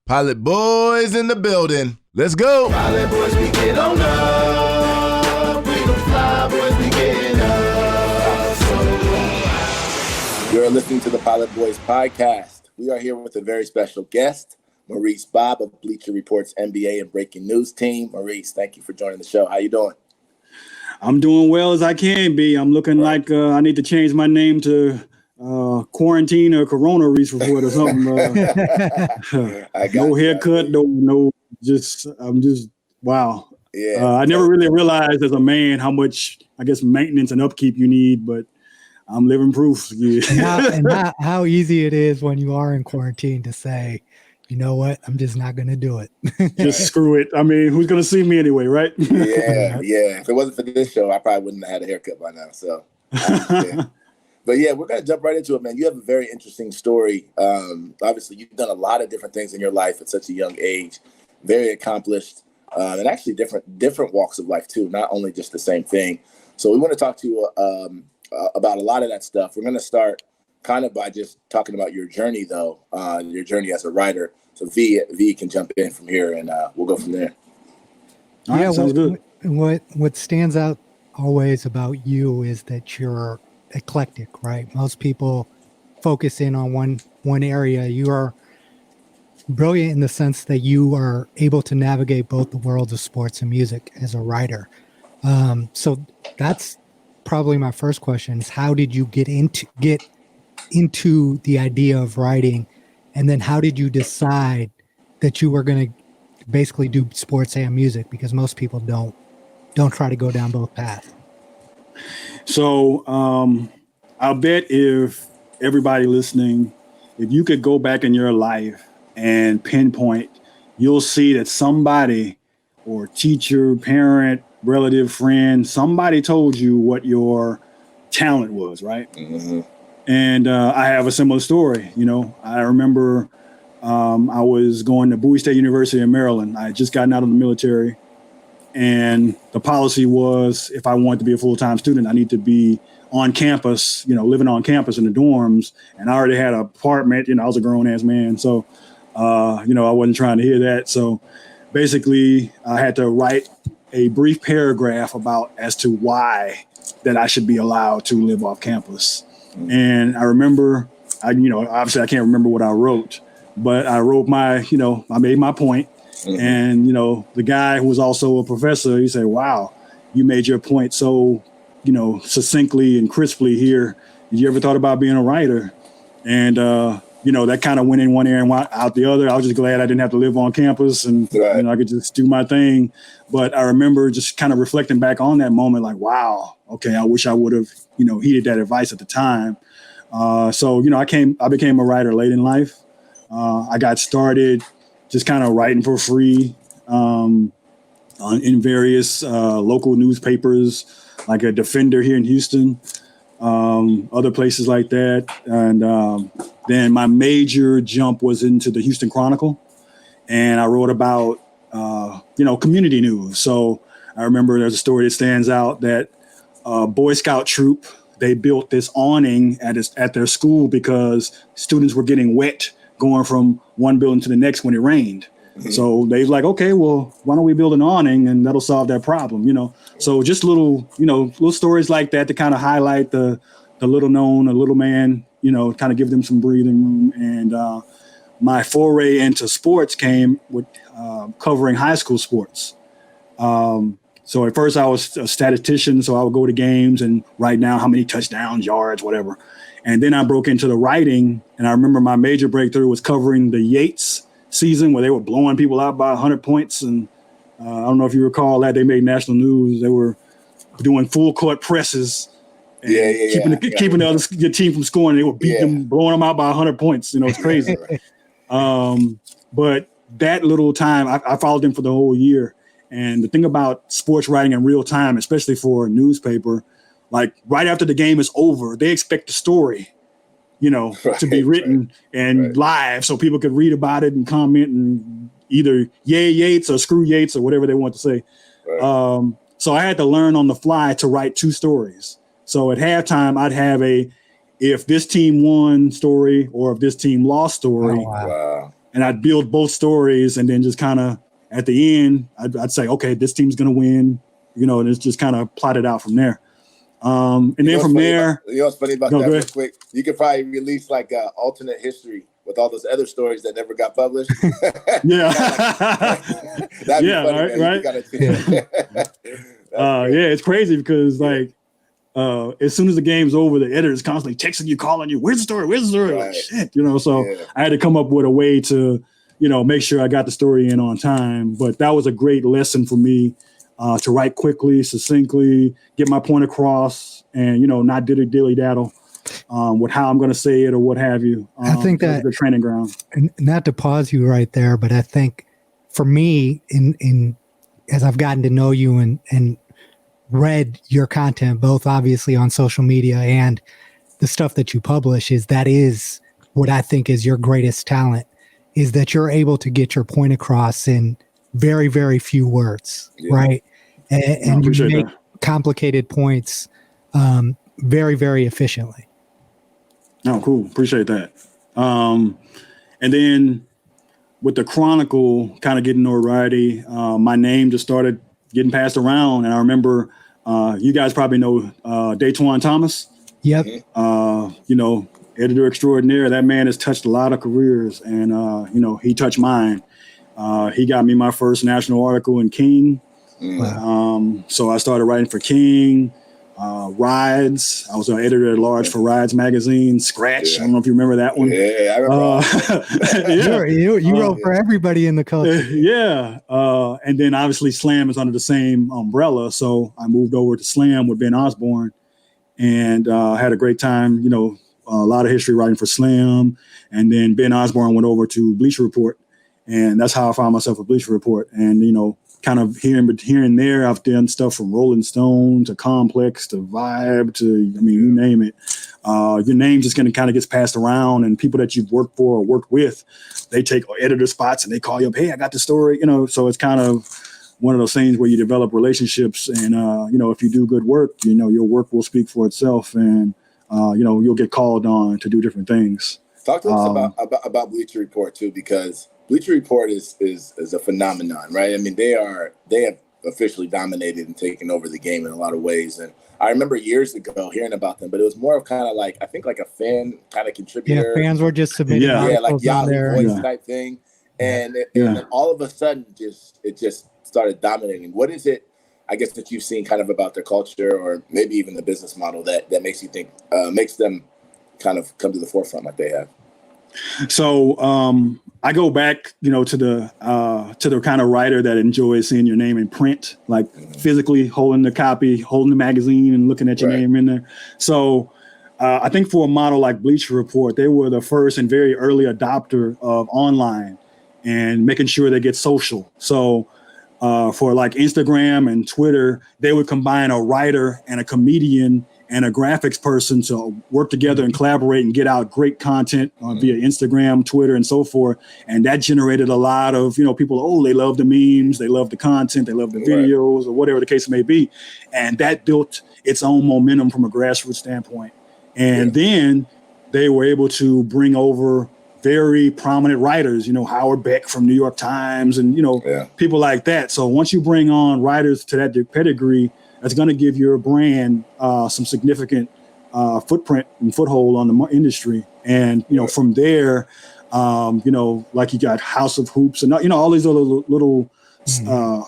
Pilot boys in the building. Let's go. Pilot boys, we get on up. We the fly boys, we getting up. You're listening to the Pilot Boys podcast. We are here with a very special guest, Maurice Bobb of Bleacher Report's NBA and breaking news team. Maurice, thank you for joining the show. How you doing? I'm doing well as I can be. I'm looking like I need to change my name to quarantine or Corona Reese Report or something. No haircut, no. I'm just wow. Yeah. I never really realized as a man how much, I guess, maintenance and upkeep you need, but I'm living proof. Yeah. and how easy it is when you are in quarantine to say, you know what, I'm just not going to do it. Just screw it. I mean, who's going to see me anyway, right? Yeah. If it wasn't for this show, I probably wouldn't have had a haircut by now. So, But yeah, we're going to jump right into it, man. You have a very interesting story. Obviously, you've done a lot of different things in your life at such a young age, very accomplished, and actually different walks of life too, not only just the same thing. So we want to talk to you about a lot of that stuff. We're going to start kind of by just talking about your journey, though, your journey as a writer. So V can jump in from here, and we'll go from there. All right, sounds good. What stands out always about you is that you're eclectic, right? Most people focus in on one area. You are brilliant in the sense that you are able to navigate both the worlds of sports and music as a writer. So that's probably my first question: is how did you get into the idea of writing, and then how did you decide that you were going to basically do sports and music? Because most people don't try to go down both paths. So I'll bet if everybody listening, if you could go back in your life and pinpoint, you'll see that somebody or teacher, parent, relative, friend, somebody told you what your talent was, right? Mm-hmm. And I have a similar story. I remember I was going to Bowie State University in Maryland. I had just gotten out of the military. And the policy was, if I wanted to be a full-time student, I need to be on campus, living on campus in the dorms. And I already had an apartment, I was a grown-ass man. So, I wasn't trying to hear that. So basically, I had to write a brief paragraph as to why that I should be allowed to live off campus. And I remember, obviously I can't remember what I wrote, but I wrote I made my point. Mm-hmm. And, the guy who was also a professor, he said, wow, you made your point so, succinctly and crisply here. Did you ever thought about being a writer? And, that kind of went in one ear and out the other. I was just glad I didn't have to live on campus and I could just do my thing. But I remember just kind of reflecting back on that moment, like, wow, okay, I wish I would have, heeded that advice at the time. So, I became a writer late in life. I got started just kind of writing for free in various local newspapers, like a Defender here in Houston, other places like that. And then my major jump was into the Houston Chronicle, and I wrote about, community news. So I remember there's a story that stands out that Boy Scout troop, they built this awning at their school because students were getting wet going from one building to the next when it rained. Mm-hmm. So they was like, okay, well, why don't we build an awning and that'll solve that problem, So just little stories like that to kind of highlight the little man, kind of give them some breathing room. And my foray into sports came with covering high school sports. So at first I was a statistician, so I would go to games and write down how many touchdowns, yards, whatever. And then I broke into the writing, and I remember my major breakthrough was covering the Yates season where they were blowing people out by 100 points. And I don't know if you recall that. They made national news. They were doing full court presses and keeping the team from scoring. They were beating them, blowing them out by 100 points. It's crazy. But that little time, I followed them for the whole year. And the thing about sports writing in real time, especially for a newspaper, like right after the game is over, they expect the story, to be written and live so people could read about it and comment and either yay Yates or screw Yates or whatever they want to say. Right. So I had to learn on the fly to write two stories. So at halftime, I'd have if this team won story or if this team lost story. Oh, wow. and I'd build both stories, and then just kind of at the end, I'd say, okay, this team's going to win, and it's just kind of plotted out from there. And then from there, what's funny about that real quick? You could probably release like alternate history with all those other stories that never got published. Yeah. That'd be funny, right. It's crazy because as soon as the game's over, the editor's constantly texting you, calling you, where's the story? Right. Like, shit, so I had to come up with a way to, make sure I got the story in on time. But that was a great lesson for me to write quickly, succinctly, get my point across, and, not dilly-daddle with how I'm going to say it or what have you. I think that's the training ground. And not to pause you right there, but I think for me, in as I've gotten to know you and read your content, both obviously on social media and the stuff that you publish, that is what I think is your greatest talent, is that you're able to get your point across in very, very few words, right? And you make complicated points very, very efficiently. Oh, cool. Appreciate that. And then with the Chronicle kind of getting notoriety, my name just started getting passed around. And I remember you guys probably know Daytwan Thomas. Yep. Editor extraordinaire. That man has touched a lot of careers, and he touched mine. He got me my first national article in King. So I started writing for King, Rides. I was an editor at large for Rides magazine. Scratch. I don't know if you remember that one. Yeah, I remember. You wrote for everybody in the culture. And then obviously Slam is under the same umbrella. So I moved over to Slam with Ben Osborne, and had a great time. A lot of history writing for Slam, and then Ben Osborne went over to Bleacher Report, and that's how I found myself at Bleacher Report. And kind of here and there, I've done stuff from Rolling Stone to Complex to Vibe to, you name it. Your name just kind of gets passed around, and people that you've worked for or worked with, they take editor spots and they call you up, hey, I got the story, so it's kind of one of those things where you develop relationships, and, if you do good work, your work will speak for itself, and, you'll get called on to do different things. Talk to us about Bleacher Report too, because Bleacher Report is a phenomenon, right? I mean, they have officially dominated and taken over the game in a lot of ways. And I remember years ago hearing about them, but it was more of kind of like, I think like a fan kind of contributor. Yeah, fans were just submitting like Yahoo Voice type thing. And then all of a sudden it just started dominating. What is it, I guess, that you've seen kind of about their culture, or maybe even the business model that makes you think, makes them kind of come to the forefront like they have? So I go back, to the kind of writer that enjoys seeing your name in print, like physically holding the copy, holding the magazine, and looking at your name in there. So I think for a model like Bleacher Report, they were the first and very early adopter of online and making sure they get social. So for like Instagram and Twitter, they would combine a writer and a comedian and a graphics person to work together and collaborate and get out great content via Instagram, Twitter, and so forth. And that generated a lot of, people, they love the memes, they love the content, they love the videos, or whatever the case may be. And that built its own momentum from a grassroots standpoint. And then they were able to bring over very prominent writers, Howard Beck from New York Times and, people like that. So once you bring on writers to that pedigree, that's going to give your brand some significant footprint and foothold on the industry. And, from there, like you got House of Hoops and, all these other little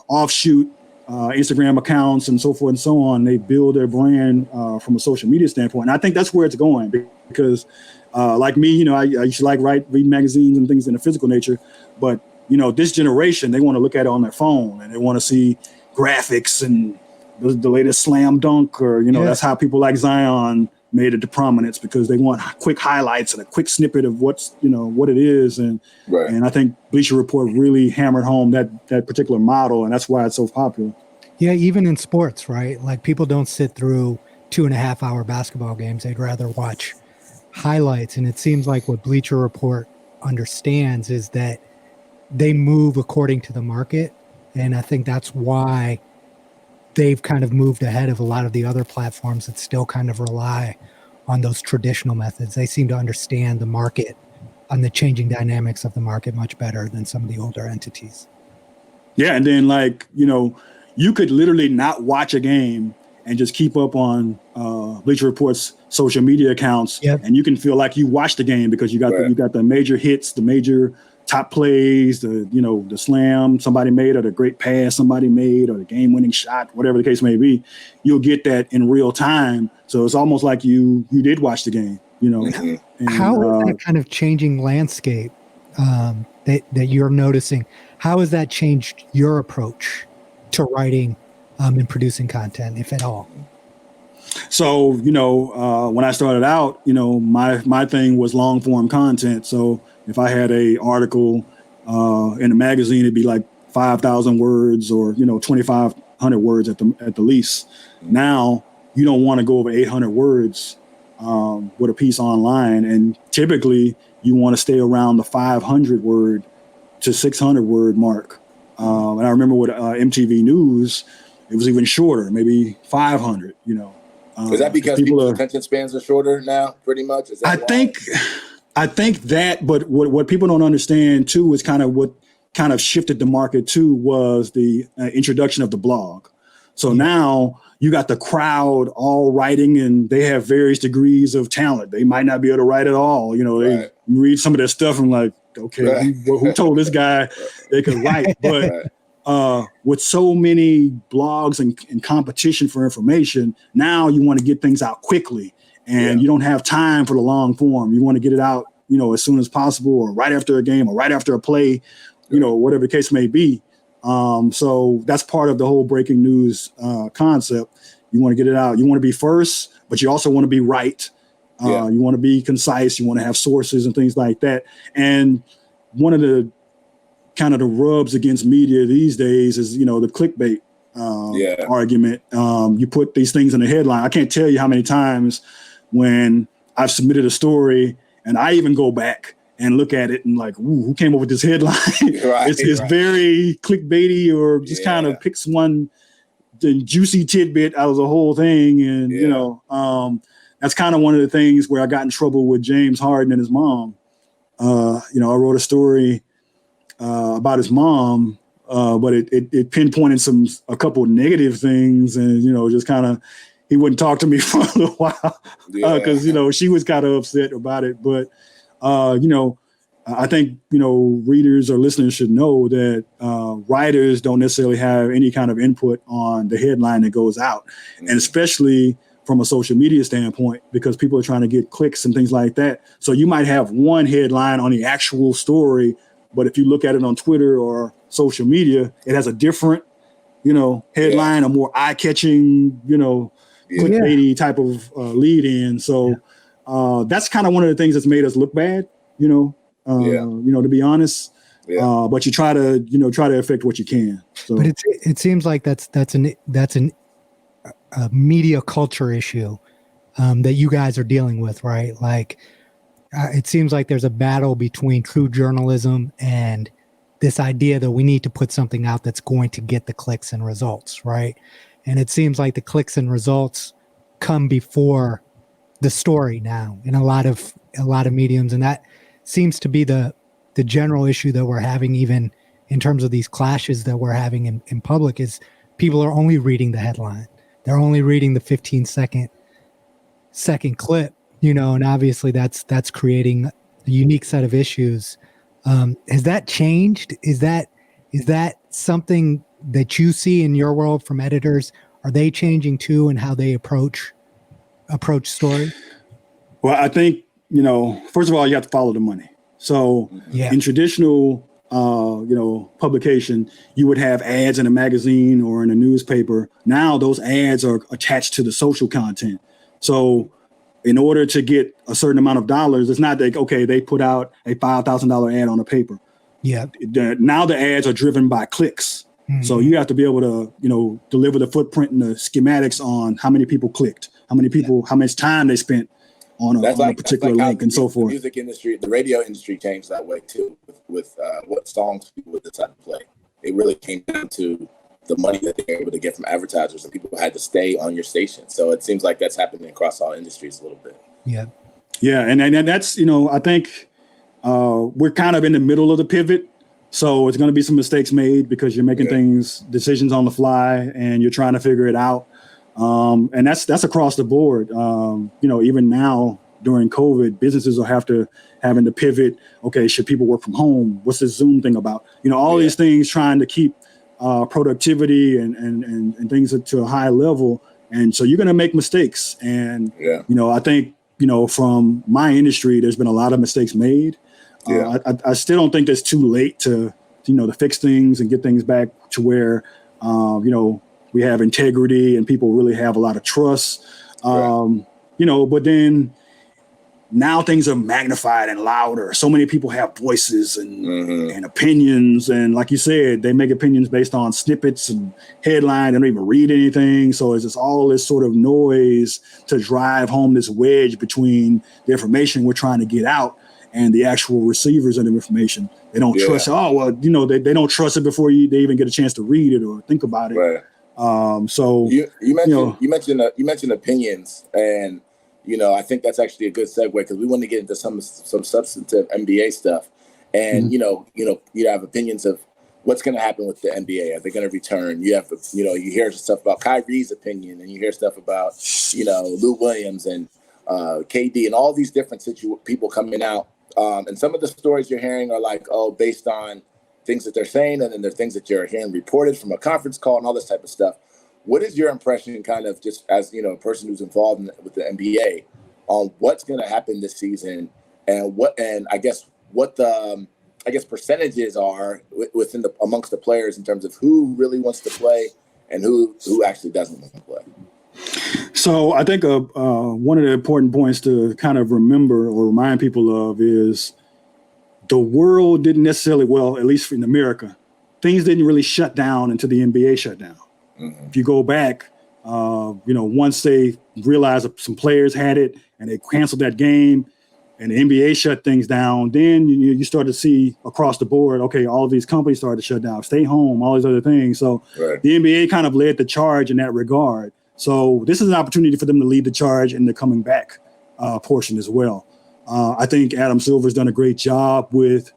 offshoot Instagram accounts and so forth and so on. They build their brand from a social media standpoint. And I think that's where it's going because like me, I used to like reading magazines and things in a physical nature. But, this generation, they want to look at it on their phone and they want to see graphics and the latest slam dunk, or that's how people like Zion made it to prominence, because they want quick highlights and a quick snippet of what's what it is, and I think Bleacher Report really hammered home that particular model, and that's why it's so popular. Yeah, even in sports, right? Like people don't sit through 2.5 hour basketball games; they'd rather watch highlights. And it seems like what Bleacher Report understands is that they move according to the market, and I think that's why they've kind of moved ahead of a lot of the other platforms that still kind of rely on those traditional methods. They seem to understand the market the changing dynamics of the market much better than some of the older entities. Yeah, and then you could literally not watch a game and just keep up on Bleacher Report's social media accounts, and you can feel like you watched the game because you got the major hits, the major top plays, the slam somebody made, or the great pass somebody made, or the game-winning shot, whatever the case may be. You'll get that in real time, so it's almost like you did watch the game. And, how is that kind of changing landscape that you're noticing? How has that changed your approach to writing and producing content, if at all? So, when I started out, my thing was long form content. So if I had a article in a magazine, it'd be like 5,000 words or, 2,500 words at the least. Now you don't want to go over 800 words with a piece online. And typically you want to stay around the 500 word to 600 word mark. And I remember with MTV News, it was even shorter, maybe 500, Is that because people's attention spans are shorter now, pretty much? Is that I think that, but what people don't understand too is kind of what kind of shifted the market too was the introduction of the blog. So now you got the crowd all writing, and they have various degrees of talent. They might not be able to write at all. They read some of their stuff and like, okay, who told this guy they could write? But with so many blogs and competition for information, now you want to get things out quickly, and you don't have time for the long form. You want to get it out, as soon as possible, or right after a game, or right after a play, whatever the case may be. So that's part of the whole breaking news concept. You want to get it out. You want to be first, but you also want to be right. You want to be concise. You want to have sources and things like that. And one of the kind of the rubs against media these days is, the clickbait argument. You put these things in the headline. I can't tell you how many times when I've submitted a story and I even go back and look at it and like, ooh, who came up with this headline? It's very clickbaity, or just kind of picks one juicy tidbit out of the whole thing. And, that's kind of one of the things where I got in trouble with James Harden and his mom. I wrote a story about his mom, but it pinpointed a couple of negative things, and just kind of he wouldn't talk to me for a little while because she was kind of upset about it. But I think readers or listeners should know that writers don't necessarily have any kind of input on the headline that goes out, and especially from a social media standpoint, because people are trying to get clicks and things like that. So you might have one headline on the actual story, but if you look at it on Twitter or social media, it has a different, headline, a more eye-catching, clickbaity type of lead in. So that's kind of one of the things that's made us look bad, to be honest. But you try to affect what you can. So. But it seems like that's a media culture issue that you guys are dealing with, right? Like, it seems like there's a battle between true journalism and this idea that we need to put something out that's going to get the clicks and results, right? And it seems like the clicks and results come before the story now in a lot of mediums, and that seems to be the general issue that we're having, even in terms of these clashes that we're having in public, is people are only reading the headline. They're only reading the 15-second clip, and obviously that's creating a unique set of issues. Has that changed? Is that something that you see in your world from editors? Are they changing too in how they approach story? Well, I think, first of all, you have to follow the money. So in traditional publication, you would have ads in a magazine or in a newspaper. Now those ads are attached to the social content. So in order to get a certain amount of dollars, it's not that, okay, they put out a $5,000 ad on a paper. Yeah. Now the ads are driven by clicks. Mm-hmm. So you have to be able to, deliver the footprint and the schematics on how many people clicked, how many people, how much time they spent on a particular link and so forth. The music industry, the radio industry changed that way too, with what songs people would decide to play. It really came down to the money that they were able to get from advertisers, and people had to stay on your station. So it seems like that's happening across all industries a little bit. Yeah. Yeah. And that's, I think we're kind of in the middle of the pivot. So it's going to be some mistakes made because you're making decisions on the fly and you're trying to figure it out. And that's across the board. Even now during COVID, businesses are having to pivot. Okay, should people work from home? What's this Zoom thing about? All these things trying to keep productivity and things to a high level. And so you're going to make mistakes. And, I think, from my industry, there's been a lot of mistakes made. I still don't think it's too late to fix things and get things back to where, we have integrity and people really have a lot of trust. But then now things are magnified and louder. So many people have voices and opinions. And like you said, they make opinions based on snippets and headlines. They don't even read anything. So it's just all this sort of noise to drive home this wedge between the information we're trying to get out and the actual receivers of the information. They don't trust. They don't trust it before they even get a chance to read it or think about it. Right. So you mentioned opinions, and I think that's actually a good segue because we want to get into some substantive NBA stuff, and you have opinions of what's going to happen with the NBA. Are they going to return? You have you hear stuff about Kyrie's opinion, and you hear stuff about Lou Williams and KD and all these different people coming out. And some of the stories you're hearing are like, based on things that they're saying, and then there are things that you're hearing reported from a conference call and all this type of stuff. What is your impression, kind of just as a person who's involved with the NBA, on what's going to happen this season, and what the percentages are amongst the players in terms of who really wants to play and who actually doesn't want to play? So I think one of the important points to kind of remember or remind people of is the world didn't necessarily, at least in America, things didn't really shut down until the NBA shut down. If you go back, once they realized that some players had it and they canceled that game and the NBA shut things down, then you start to see across the board, okay, all of these companies started to shut down, stay home, all these other things. So the NBA kind of led the charge in that regard. So this is an opportunity for them to lead the charge in the coming back portion as well. I think Adam Silver's done a great job with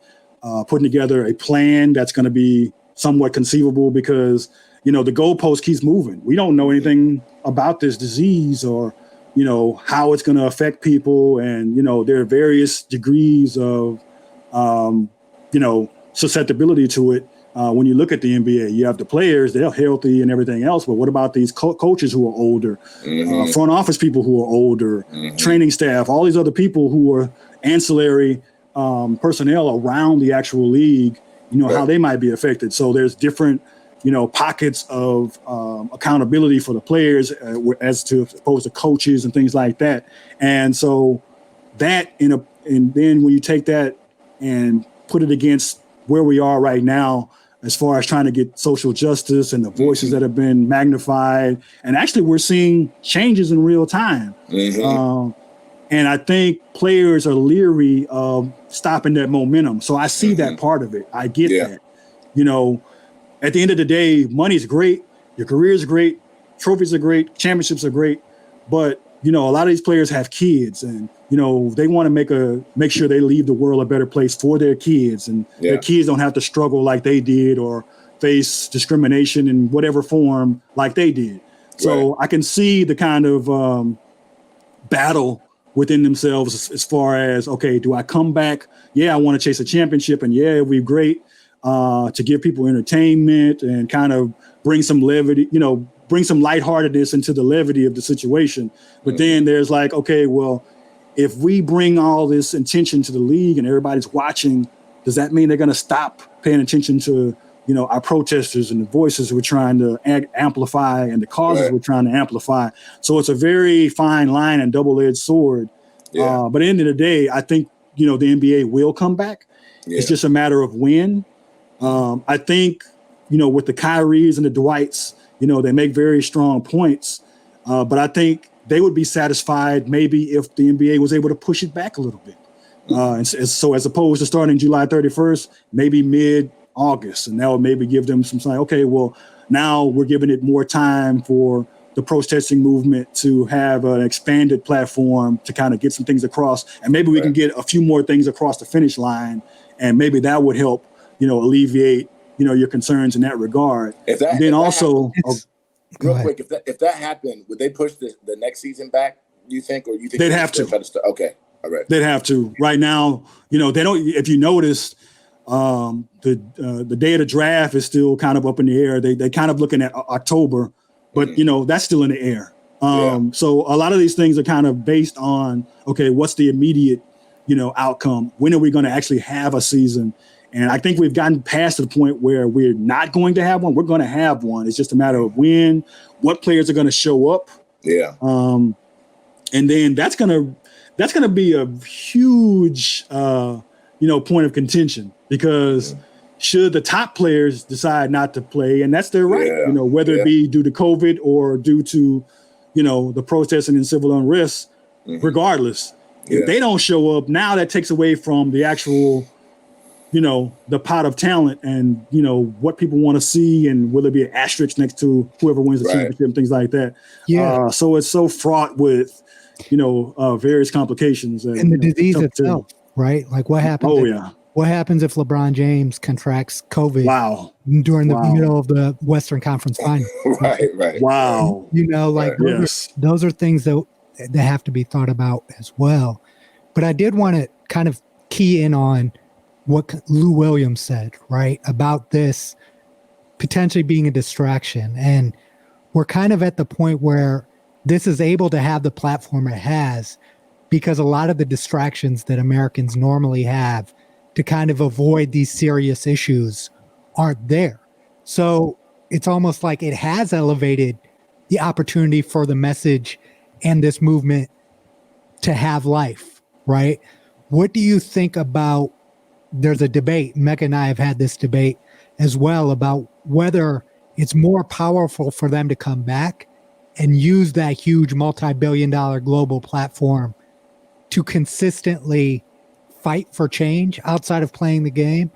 putting together a plan that's going to be somewhat conceivable because, the goalpost keeps moving. We don't know anything about this disease or, how it's going to affect people. And, there are various degrees of, susceptibility to it. When you look at the NBA, you have the players, they're healthy and everything else. But what about these coaches who are older, front office people who are older, training staff, all these other people who are ancillary personnel around the actual league, how they might be affected. So there's different, pockets of accountability for the players as opposed to coaches and things like that. And so that and then when you take that and put it against where we are right now, as far as trying to get social justice and the voices that have been magnified. And actually, we're seeing changes in real time. And I think players are leery of stopping that momentum. So I see that part of it. I get that. At the end of the day, money's great. Your career is great. Trophies are great. Championships are great. But, a lot of these players have kids and, they want to make sure they leave the world a better place for their kids and their kids don't have to struggle like they did or face discrimination in whatever form like they did. So I can see the kind of battle within themselves as far as, okay, do I come back? Yeah, I want to chase a championship and it would be great to give people entertainment and kind of bring some levity, bring some lightheartedness into the levity of the situation. But then there's like, okay, well, if we bring all this attention to the league and everybody's watching, does that mean they're going to stop paying attention to, our protesters and the voices we're trying to amplify and the causes we're trying to amplify? So it's a very fine line and double-edged sword. But at the end of the day, I think, the NBA will come back. It's just a matter of when. I think, with the Kyries and the Dwights, they make very strong points. But I think they would be satisfied maybe if the NBA was able to push it back a little bit. And so as opposed to starting July 31st, maybe mid-August, and that would maybe give them some sign, okay, well, now we're giving it more time for the protesting movement to have an expanded platform to kind of get some things across, and maybe we can get a few more things across the finish line, and maybe that would help, alleviate, your concerns in that regard. Quick, if that happened, would they push the next season back, do you think, or you think they'd have to? Okay, all right. They'd have to. Right now, they don't. If you notice, the day of the draft is still kind of up in the air. They kind of looking at October, but that's still in the air. So a lot of these things are kind of based on, okay, what's the immediate, outcome? When are we going to actually have a season? And I think we've gotten past the point where we're not going to have one. We're going to have one. It's just a matter of when, what players are going to show up. Yeah. And then that's going to be a huge, point of contention, because should the top players decide not to play, and that's their right, whether it be due to COVID or due to, the protesting and civil unrest, regardless, if they don't show up, now that takes away from the actual, the pot of talent and, what people want to see, and will there be an asterisk next to whoever wins the championship and things like that. Yeah. So it's so fraught with, various complications. And the disease itself, right? Like what happens? What happens if LeBron James contracts COVID during the middle of the Western Conference Final? Right. Wow. Those are things that have to be thought about as well. But I did want to kind of key in on what Lou Williams said, right, about this potentially being a distraction. And we're kind of at the point where this is able to have the platform it has because a lot of the distractions that Americans normally have to kind of avoid these serious issues aren't there. So it's almost like it has elevated the opportunity for the message and this movement to have life, right? What do you think about, there's a debate, Mecca and I have had this debate as well, about whether it's more powerful for them to come back and use that huge multi-billion-dollar global platform to consistently fight for change outside of playing the game?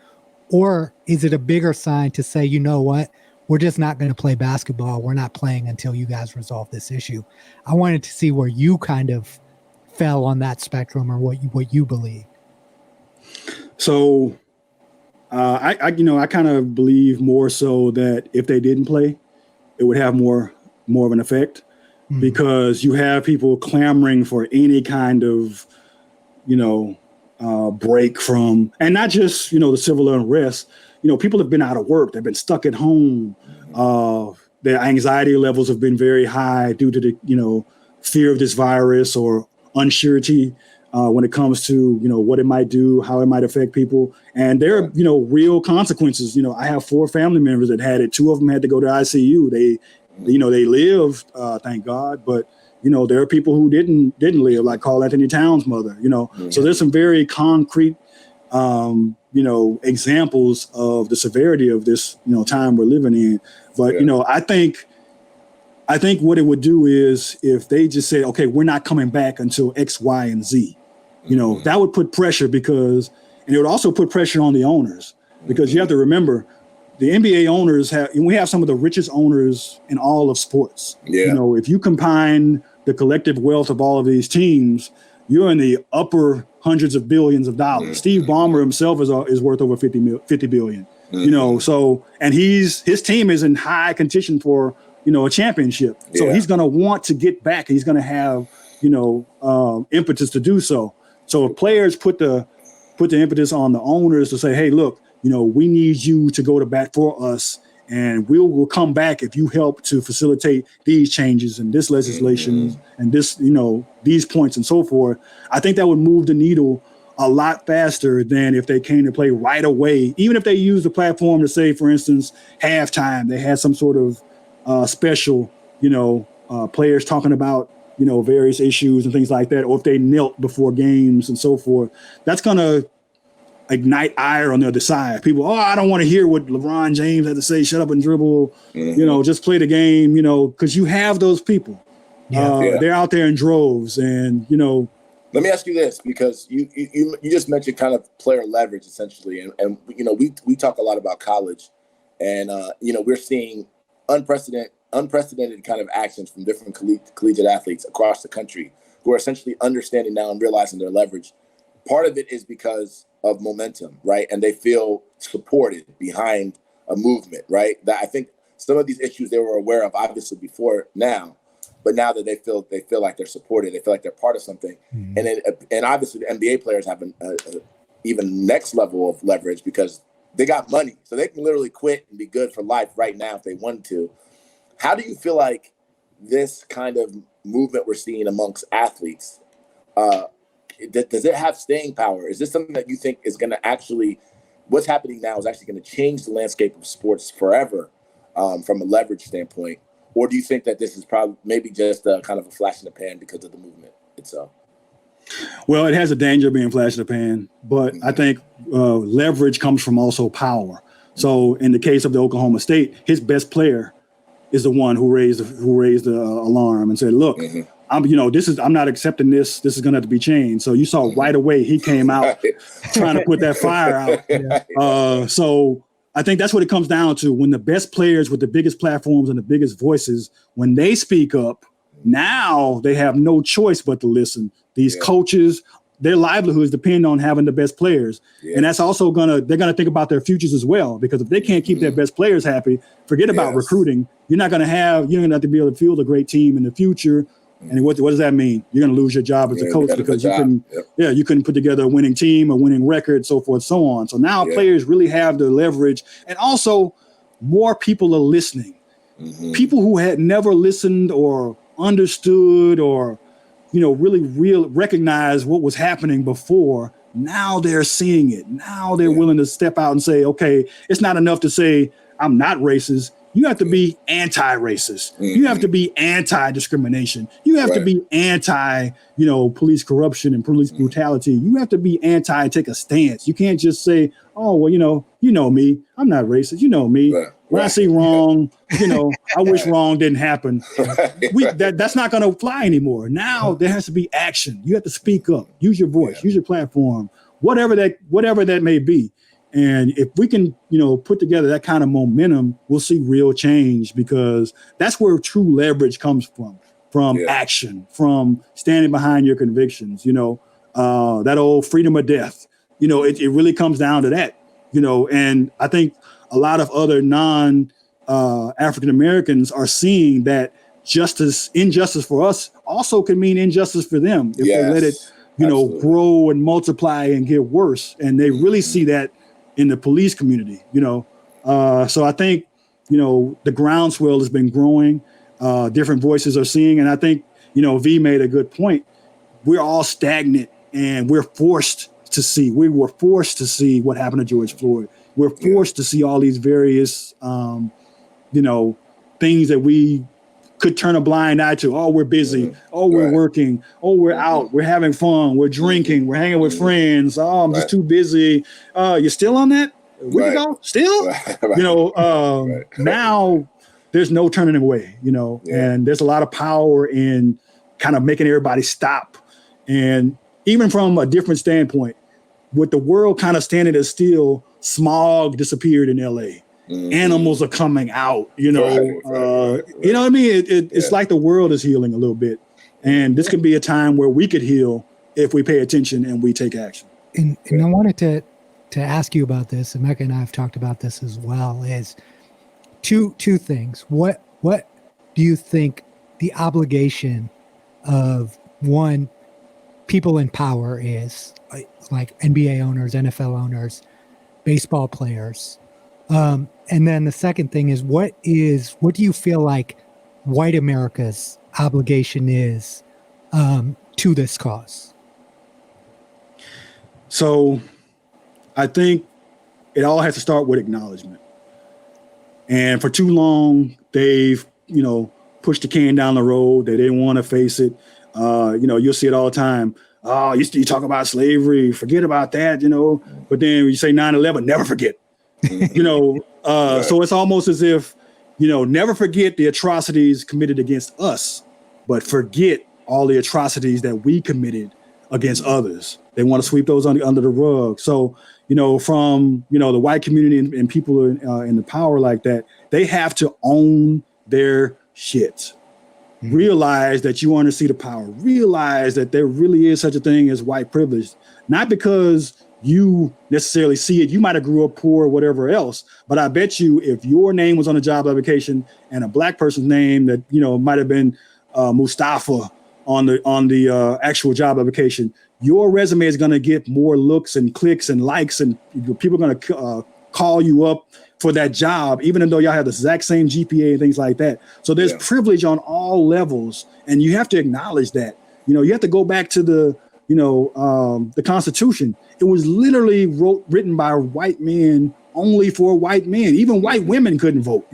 Or is it a bigger sign to say, you know what, we're just not going to play basketball. We're not playing until you guys resolve this issue. I wanted to see where you kind of fell on that spectrum, or what you believe. So I kind of believe more so that if they didn't play, it would have more of an effect, because you have people clamoring for any kind of, break from, and not just, the civil unrest. People have been out of work. They've been stuck at home. Their anxiety levels have been very high due to the, fear of this virus or unsurety when it comes to, what it might do, how it might affect people. And there are, real consequences. I have 4 family members that had it. 2 of them had to go to ICU. They lived, thank God. But, there are people who didn't live, like Carl Anthony Towns' mother, So there's some very concrete, examples of the severity of this, time we're living in. But, I think what it would do is if they just say, okay, we're not coming back until X, Y, and Z, that would put pressure, and it would also put pressure on the owners, because you have to remember, the NBA owners we have some of the richest owners in all of sports. Yeah. If you combine the collective wealth of all of these teams, you're in the upper hundreds of billions of dollars. Mm-hmm. Steve Ballmer himself is worth over 50 billion. Mm-hmm. So, and his team is in high contention for, a championship. So he's going to want to get back. He's going to have, impetus to do so. So if players put the impetus on the owners to say, hey, look, we need you to go to bat for us, and we'll come back if you help to facilitate these changes and this legislation and this, these points and so forth. I think that would move the needle a lot faster than if they came to play right away. Even if they used the platform to say, for instance, halftime, they had some sort of special, players talking about, various issues and things like that, or if they knelt before games and so forth. That's going to ignite ire on the other side. People, I don't want to hear what LeBron James had to say. Shut up and dribble. Mm-hmm. Just play the game. Because you have those people. They're out there in droves, and Let me ask you this, because you just mentioned kind of player leverage essentially, and we talk a lot about college, and we're seeing unprecedented unprecedented kind of actions from different collegiate athletes across the country who are essentially understanding now and realizing their leverage. Part of it is because of momentum, right? And they feel supported behind a movement, right? That I think some of these issues they were aware of obviously before now, but now that they feel like they're supported, they feel like they're part of something. And obviously the NBA players have an even next level of leverage because they got money. So they can literally quit and be good for life right now if they want to. How do you feel like this kind of movement we're seeing amongst athletes, does it have staying power? Is this something that you think is going to actually, what's happening now is actually going to change the landscape of sports forever from a leverage standpoint? Or do you think that this is probably maybe just kind of a flash in the pan because of the movement itself? Well, it has a danger of being flash in the pan, but I think leverage comes from also power. So in the case of the Oklahoma State, his best player is the one who raised the alarm and said, look, I'm not accepting this. This is going to have to be changed. So you saw right away he came out trying to put that fire out. So I think that's what it comes down to. When the best players with the biggest platforms and the biggest voices, when they speak up, now they have no choice but to listen. These coaches, their livelihoods depend on having the best players. And that's also they're going to think about their futures as well, because if they can't keep their best players happy, forget about recruiting. You're not going to have to be able to field a great team in the future. And what does that mean? You're going to lose your job as a coach because you couldn't put together a winning team, a winning record, so forth, so on. So now players really have the leverage, and also more people are listening. People who had never listened or understood or really recognize what was happening before. Now they're seeing it. Now they're willing to step out and say, okay, it's not enough to say I'm not racist. You have to be anti-racist. You have to be anti-discrimination. You have to be anti, police corruption and police brutality. You have to be take a stance. You can't just say, oh, well, you know me. I'm not racist. You know me. When I see wrong, I wish wrong didn't happen. That's not going to fly anymore. Now there has to be action. You have to speak up, use your voice, use your platform, whatever that may be. And if we can, put together that kind of momentum, we'll see real change, because that's where true leverage comes from action, from standing behind your convictions, that old freedom or death, it really comes down to that, and I think a lot of other African Americans are seeing that injustice for us also can mean injustice for them if they let it, grow and multiply and get worse. And they really see that in the police community, so I think, the groundswell has been growing, different voices are seeing. And I think, V made a good point. We're all stagnant and we were forced to see what happened to George Floyd. We're forced to see all these various, things that we could turn a blind eye to. Oh, we're busy. Oh, we're working. Oh, we're out. We're having fun. We're drinking. We're hanging with friends. Oh, I'm just too busy. You're still on that? We can go still? Now there's no turning away, and there's a lot of power in kind of making everybody stop. And even from a different standpoint, with the world kind of standing as still, smog disappeared in LA. Animals are coming out, you know what I mean? It's like the world is healing a little bit. And this can be a time where we could heal if we pay attention and we take action. And I wanted to ask you about this, and Mecca and I have talked about this as well, is two things. What do you think the obligation of, one, people in power is, like NBA owners, NFL owners, baseball players? And then the second thing is, what do you feel like white America's obligation is to this cause? So I think it all has to start with acknowledgement. And for too long, they've, pushed the can down the road. They didn't want to face it. You'll see it all the time. Oh, you talk about slavery, forget about that, but then you say 9/11, never forget. So it's almost as if, never forget the atrocities committed against us, but forget all the atrocities that we committed against others. They want to sweep those under the rug. So, from, the white community and people in the power like that, they have to own their shit. Realize that you want to see the power. Realize that there really is such a thing as white privilege. Not because you necessarily see it. You might have grew up poor or whatever else. But I bet you if your name was on a job application and a black person's name that, might have been Mustafa on the actual job application, your resume is going to get more looks and clicks and likes, and people are going to call you up for that job, even though y'all have the exact same GPA and things like that. So there's privilege on all levels, and you have to acknowledge that. You have to go back to the Constitution. It was literally written by white men only for white men. Even white women couldn't vote,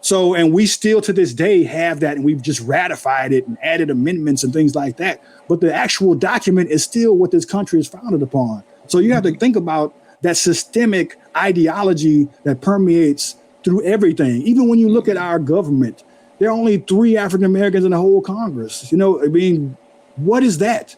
So, and we still to this day have that, and we've just ratified it and added amendments and things like that. But the actual document is still what this country is founded upon. So you have to think about that systemic ideology that permeates through everything. Even when you look at our government, there are only 3 African Americans in the whole Congress. What is that?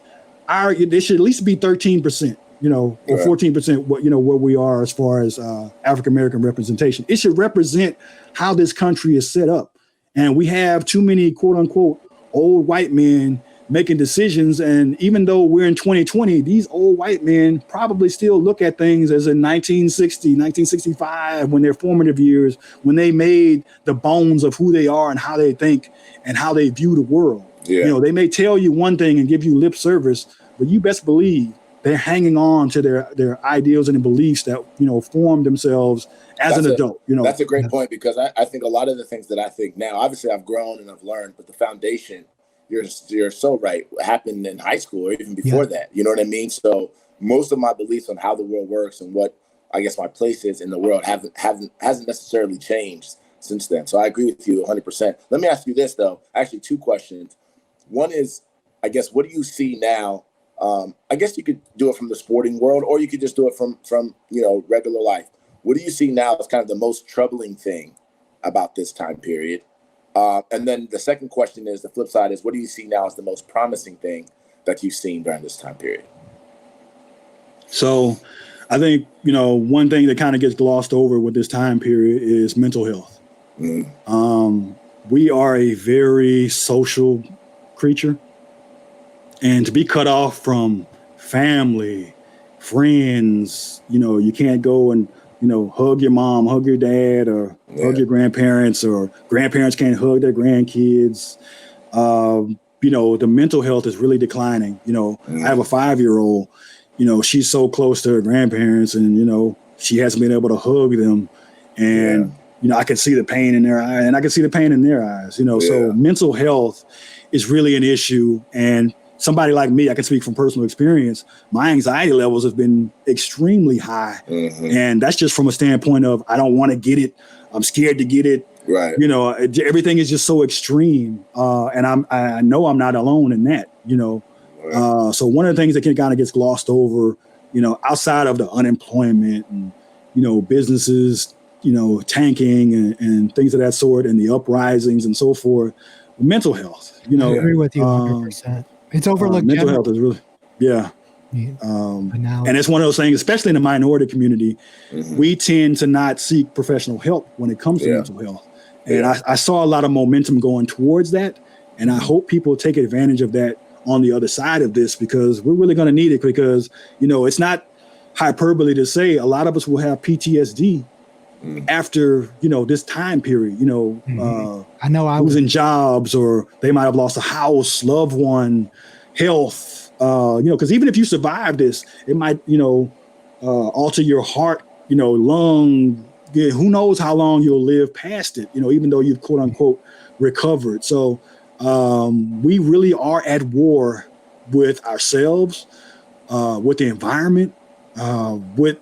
There should at least be 13%, or 14%, where we are as far as African American representation. It should represent how this country is set up. And we have too many, quote unquote, old white men making decisions. And even though we're in 2020, these old white men probably still look at things as in 1960, 1965, when their formative years, when they made the bones of who they are and how they think and how they view the world. Yeah. They may tell you one thing and give you lip service, but you best believe they're hanging on to their ideals and beliefs that, form themselves as an adult. That's a great point, because I think a lot of the things that I think now, obviously I've grown and I've learned, but the foundation, you're so right, happened in high school or even before that. You know what I mean? So most of my beliefs on how the world works and what I guess my place is in the world hasn't necessarily changed since then. So I agree with you 100%. Let me ask you this though, actually 2 questions. One is, I guess, what do you see now? I guess you could do it from the sporting world, or you could just do it from regular life. What do you see now as kind of the most troubling thing about this time period? And then the second question is, the flip side is, what do you see now as the most promising thing that you've seen during this time period? So I think, one thing that kind of gets glossed over with this time period is mental health. We are a very social creature, and to be cut off from family, friends, you can't go and hug your mom, hug your dad, or hug your grandparents, or grandparents can't hug their grandkids. The mental health is really declining. I have a 5-year-old, she's so close to her grandparents, and she hasn't been able to hug them, and I can see the pain in their eyes, and I can see the pain in their eyes. So mental health is really an issue. And somebody like me, I can speak from personal experience, my anxiety levels have been extremely high. And that's just from a standpoint of, I don't want to get it. I'm scared to get it. Right. Everything is just so extreme. And I know I'm not alone in that, So one of the things that kind of gets glossed over, outside of the unemployment and, businesses, tanking and things of that sort, and the uprisings and so forth, mental health, I agree with you 100%. It's overlooked. Mental health is really, and it's one of those things, especially in the minority community, we tend to not seek professional help when it comes to mental health. And I saw a lot of momentum going towards that. And I hope people take advantage of that on the other side of this, because we're really going to need it, because, it's not hyperbole to say a lot of us will have PTSD after, this time period, I know losing jobs, or they might have lost a house, loved one, health, because even if you survive this, it might, alter your heart, lung, who knows how long you'll live past it, even though you've quote unquote recovered. So we really are at war with ourselves, with the environment, with,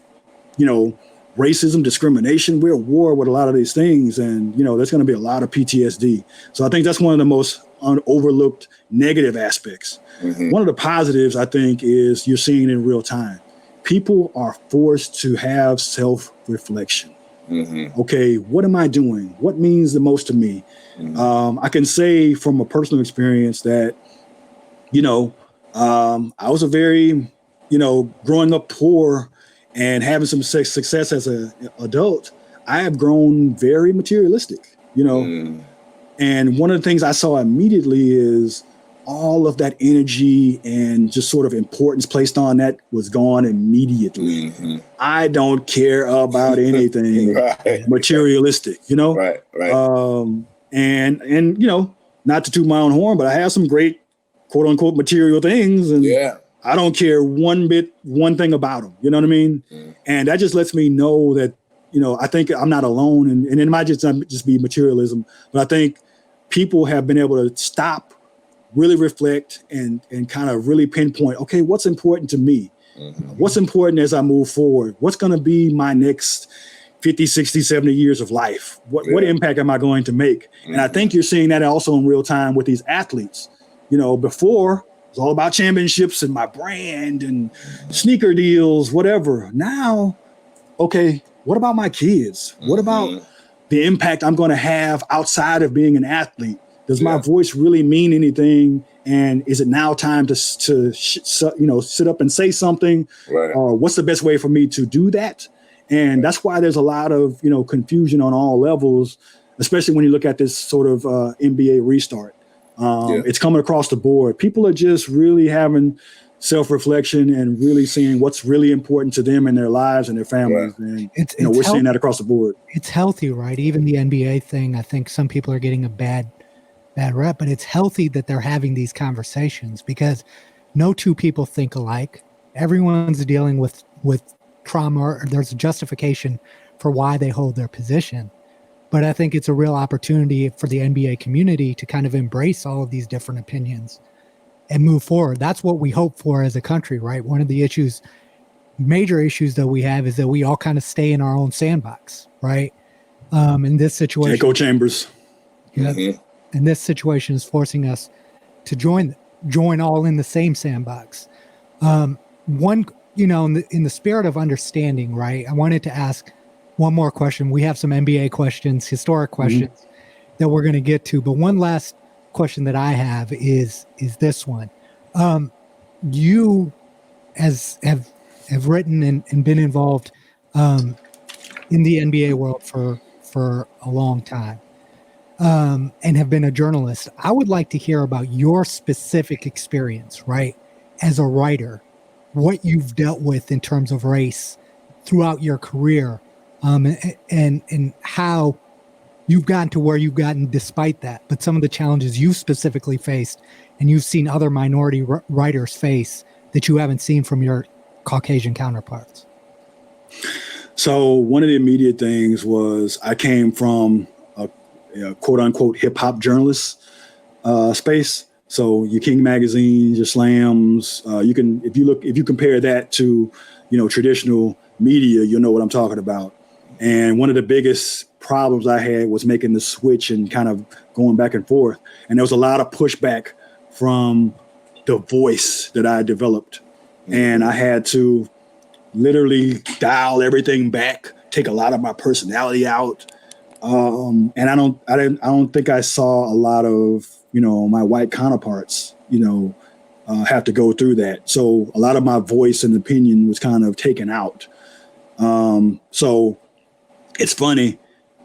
racism, discrimination. We're at war with a lot of these things, and there's going to be a lot of PTSD. So I think that's one of the most overlooked negative aspects. One of the positives, I think, is you're seeing it in real time. People are forced to have self-reflection. Okay, what am I doing? What means the most to me? I can say from a personal experience that, I was a very, growing up poor and having some success as an adult, I have grown very materialistic. And one of the things I saw immediately is all of that energy and just sort of importance placed on that was gone immediately. Mm-hmm. I don't care about anything materialistic, you know? Right. And you know, not to toot my own horn, but I have some great quote unquote material things, and I don't care one thing about them. You know what I mean? Mm. And that just lets me know that, you know, I think I'm not alone, and it might just be materialism, but I think people have been able to stop, really reflect, and kind of really pinpoint, okay, what's important to me? Mm-hmm. What's important as I move forward? What's going to be my next 50, 60, 70 years of life? What impact am I going to make? Mm-hmm. And I think you're seeing that also in real time with these athletes. You know, before it was all about championships and my brand and sneaker deals, whatever. Now, okay, what about my kids? Mm-hmm. What about the impact I'm going to have outside of being an athlete? Does my voice really mean anything? And is it now time to sit up and say something? Right. Or what's the best way for me to do that? And that's why there's a lot of, you know, confusion on all levels, especially when you look at this sort of NBA restart. It's coming across the board. People are just really having self-reflection and really seeing what's really important to them in their lives and their families. Right. And we're seeing that across the board. It's healthy, right? Even the NBA thing, I think some people are getting a bad rep, but it's healthy that they're having these conversations because no two people think alike. Everyone's dealing with trauma, or there's a justification for why they hold their position. But I think it's a real opportunity for the NBA community to kind of embrace all of these different opinions and move forward. That's what we hope for as a country, right? One of the major issues that we have is that we all kind of stay in our own sandbox, right? In this situation, echo chambers. Yeah. Mm-hmm. And this situation is forcing us to join all in the same sandbox. In the spirit of understanding, right? I wanted to ask one more question. We have some NBA questions, historic questions that we're going to get to, but one last question that I have is this one. You have written and been involved in the NBA world for a long time. And have been a journalist. I would like to hear about your specific experience, right? As a writer, what you've dealt with in terms of race throughout your career, and how you've gotten to where you've gotten despite that, but some of the challenges you've specifically faced and you've seen other minority writers face that you haven't seen from your Caucasian counterparts. So one of the immediate things was I came from quote unquote hip hop journalist space. So your King magazines, your Slams, if you compare that to, you know, traditional media, you'll know what I'm talking about. And one of the biggest problems I had was making the switch and kind of going back and forth. And there was a lot of pushback from the voice that I developed. And I had to literally dial everything back, take a lot of my personality out. And I don't think I saw a lot of, you know, my white counterparts, you know, have to go through that. So a lot of my voice and opinion was kind of taken out. So it's funny.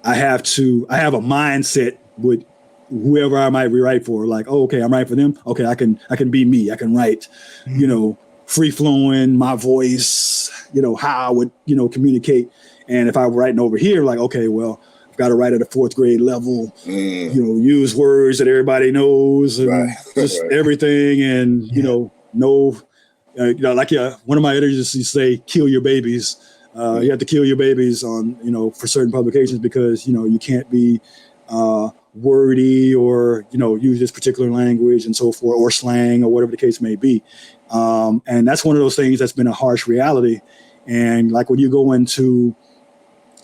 I have a mindset with whoever I might rewrite for, like, oh, okay, I'm writing for them. Okay, I can be me. I can write, you know, free flowing, my voice, you know, how I would, you know, communicate. And if I were writing over here, like, okay, well, I've got to write at a fourth grade level, you know, use words that everybody knows and just everything. And, you know, like one of my editors used to say, kill your babies. You have to kill your babies on, you know, for certain publications because, you know, you can't be wordy or, you know, use this particular language and so forth, or slang or whatever the case may be. And that's one of those things that's been a harsh reality. And like when you go into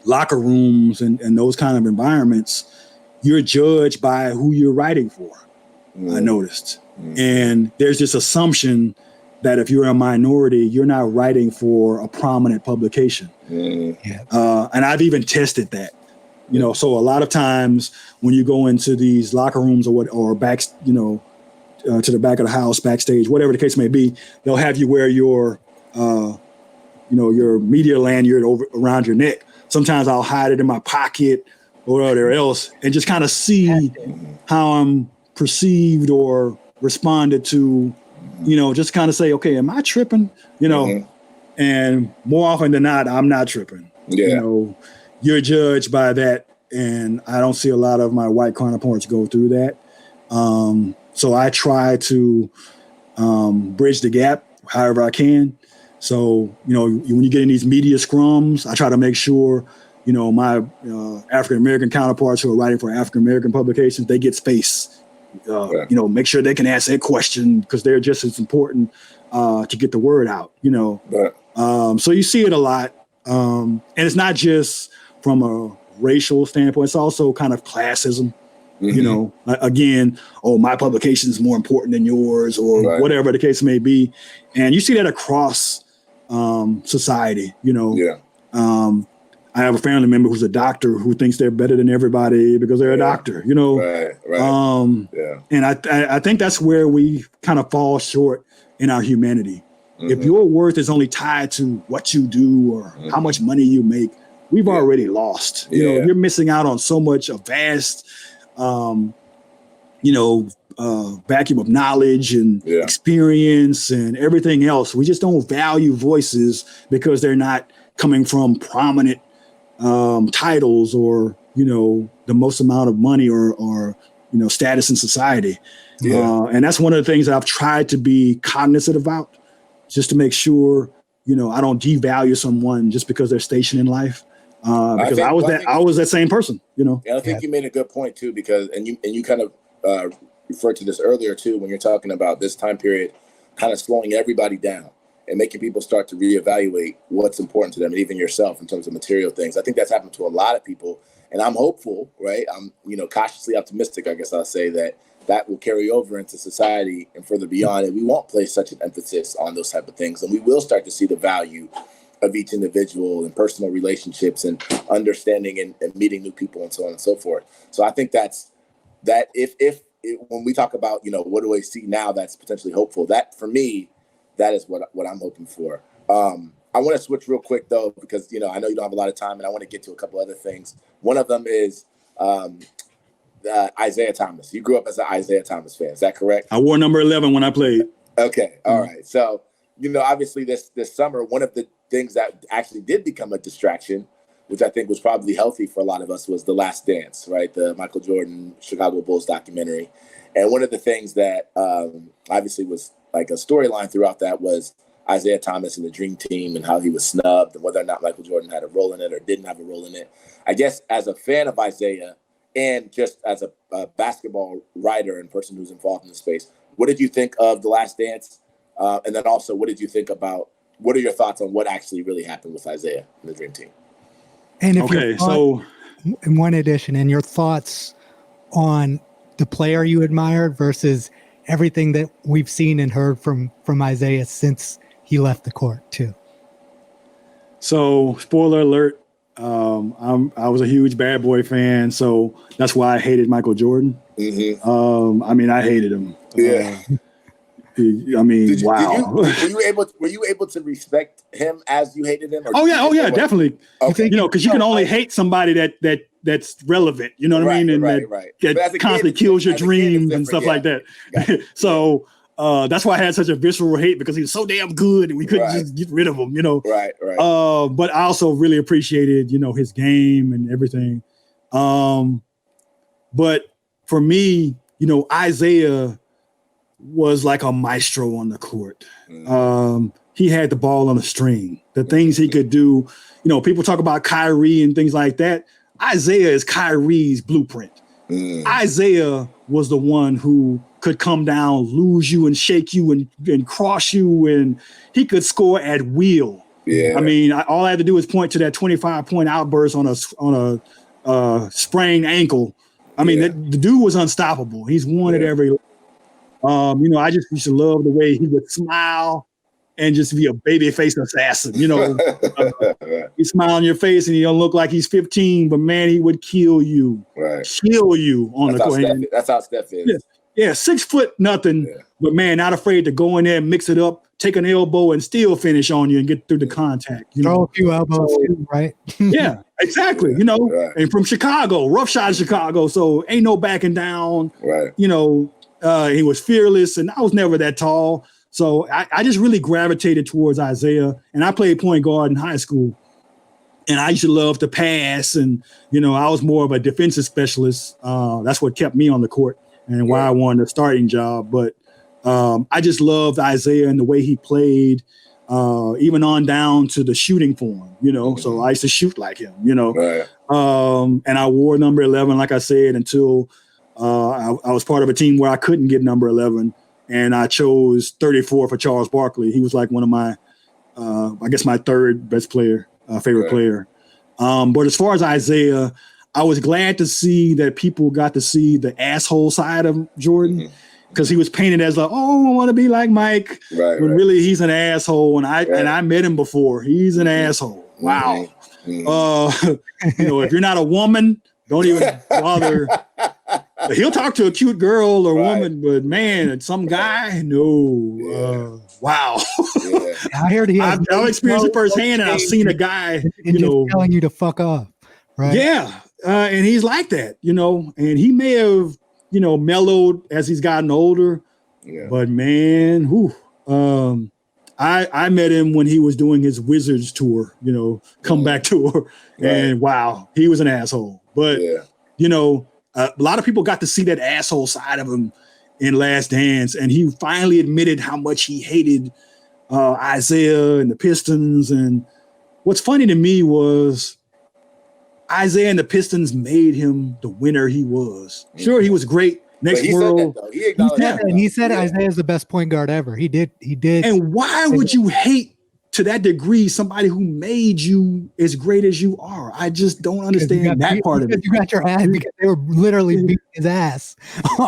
locker rooms and those kind of environments, you're judged by who you're writing for. I noticed. And there's this assumption that if you're a minority, you're not writing for a prominent publication. And I've even tested that, you know, so a lot of times when you go into these locker rooms or back, you know, to the back of the house, backstage, whatever the case may be, they'll have you wear your, you know, your media lanyard around your neck. Sometimes I'll hide it in my pocket or whatever else, and just kind of see how I'm perceived or responded to, just kind of say, okay, am I tripping? And more often than not, I'm not tripping. Yeah. You're judged by that. And I don't see a lot of my white counterparts go through that. So I try to bridge the gap however I can. So, when you get in these media scrums, I try to make sure, my African-American counterparts who are writing for African-American publications, they get space. Make sure they can ask their question because they're just as important to get the word out, So you see it a lot. And it's not just from a racial standpoint, it's also kind of classism. Again, my publication is more important than yours or whatever the case may be. And you see that across society, I have a family member who's a doctor who thinks they're better than everybody because they're a doctor, And I think that's where we kind of fall short in our humanity. If your worth is only tied to what you do or how much money you make, we've already lost. You're missing out on so much, a vast vacuum of knowledge and experience and everything else. We just don't value voices because they're not coming from prominent titles or, the most amount of money or status in society. And that's one of the things that I've tried to be cognizant about, just to make sure, I don't devalue someone just because they're stationed in life. Because I was that same person, And I think you made a good point too, because you kind of referred to this earlier too, when you're talking about this time period, kind of slowing everybody down and making people start to reevaluate what's important to them, and even yourself in terms of material things. I think that's happened to a lot of people, and I'm hopeful, right? I'm, cautiously optimistic, I guess I'll say, that will carry over into society and further beyond, and we won't place such an emphasis on those type of things, and we will start to see the value of each individual and personal relationships and understanding and meeting new people and so on and so forth. So I think that if when we talk about, what do I see now that's potentially hopeful, that for me, that is what I'm hoping for. I want to switch real quick though, because, I know you don't have a lot of time and I want to get to a couple other things. One of them is Isaiah Thomas. You grew up as an Isaiah Thomas fan. Is that correct? I wore number 11 when I played. Okay. All right. So, obviously this summer, one of the things that actually did become a distraction, which I think was probably healthy for a lot of us, was The Last Dance, right? The Michael Jordan Chicago Bulls documentary. And one of the things that obviously was like a storyline throughout that was Isaiah Thomas and the Dream Team and how he was snubbed and whether or not Michael Jordan had a role in it or didn't have a role in it. I guess as a fan of Isaiah and just as a basketball writer and person who's involved in the space, what did you think of The Last Dance? And then also, what did you think about, what are your thoughts on what actually really happened with Isaiah and the Dream Team? And in one addition, and your thoughts on the player you admired versus everything that we've seen and heard from Isaiah since he left the court too. So, spoiler alert, I was a huge Bad Boy fan, so that's why I hated Michael Jordan. Mm-hmm. I hated him. Yeah. Wow. Were you able to respect him as you hated him? Oh yeah, definitely. Okay. Because you can only hate somebody that's relevant. You know what I mean? And that constantly kills your dreams and stuff like that. Gotcha. So that's why I had such a visceral hate, because he was so damn good and we couldn't just get rid of him. Right. But I also really appreciated his game and everything. But for me, Isaiah was like a maestro on the court. He had the ball on a string. The things he could do, people talk about Kyrie and things like that. Isaiah is Kyrie's blueprint. Isaiah was the one who could come down, lose you and shake you and cross you, and he could score at will. Yeah. All I had to do was point to that 25-point outburst on a sprained ankle. The dude was unstoppable. He's won at every. I just used to love the way he would smile and just be a baby-faced assassin. He smile on your face and he don't look like he's 15, but man, he would kill you. Right. Kill you on the court. That's how Steph is. Yeah, 6 foot nothing, but man, not afraid to go in there, mix it up, take an elbow and still finish on you and get through the contact. Throw a few elbows too, right? Yeah. Exactly. You know, and from Chicago, roughshod Chicago. So ain't no backing down. Right. You know, he was fearless, and I was never that tall. So I just really gravitated towards Isaiah, and I played point guard in high school. And I used to love to pass, and, you know, I was more of a defensive specialist. That's what kept me on the court and why I wanted a starting job. But I just loved Isaiah and the way he played, even on down to the shooting form, you know. So I used to shoot like him, you know. And I wore number 11, like I said, until I was part of a team where I couldn't get number 11. And I chose 34 for Charles Barkley. He was like one of my, I guess, my third best player. Favorite player. But as far as Isaiah, I was glad to see that people got to see the asshole side of Jordan, because he was painted as like, oh, I want to be like Mike. When really he's an asshole. And I met him before. He's an asshole. Wow. You know, if you're not a woman, don't even bother. He'll talk to a cute girl or woman, but man, some guy, no. Wow. I heard I've experienced it firsthand, and I've seen a guy, you know, telling you to fuck off. Right. Yeah. And he's like that, you know, and he may have, you know, mellowed as he's gotten older. But man, I met him when he was doing his Wizards tour, you know, comeback tour. And wow, he was an asshole. But, you know, a lot of people got to see that asshole side of him in Last Dance. And he finally admitted how much he hated Isaiah and the Pistons. And what's funny to me was Isaiah and the Pistons made him the winner he was. Sure, he was great. Next world. He said Isaiah's the best point guard ever. He did. And why would you hate to that degree somebody who made you as great as you are? I just don't understand that part of it. You got your ass because they were literally beating his ass.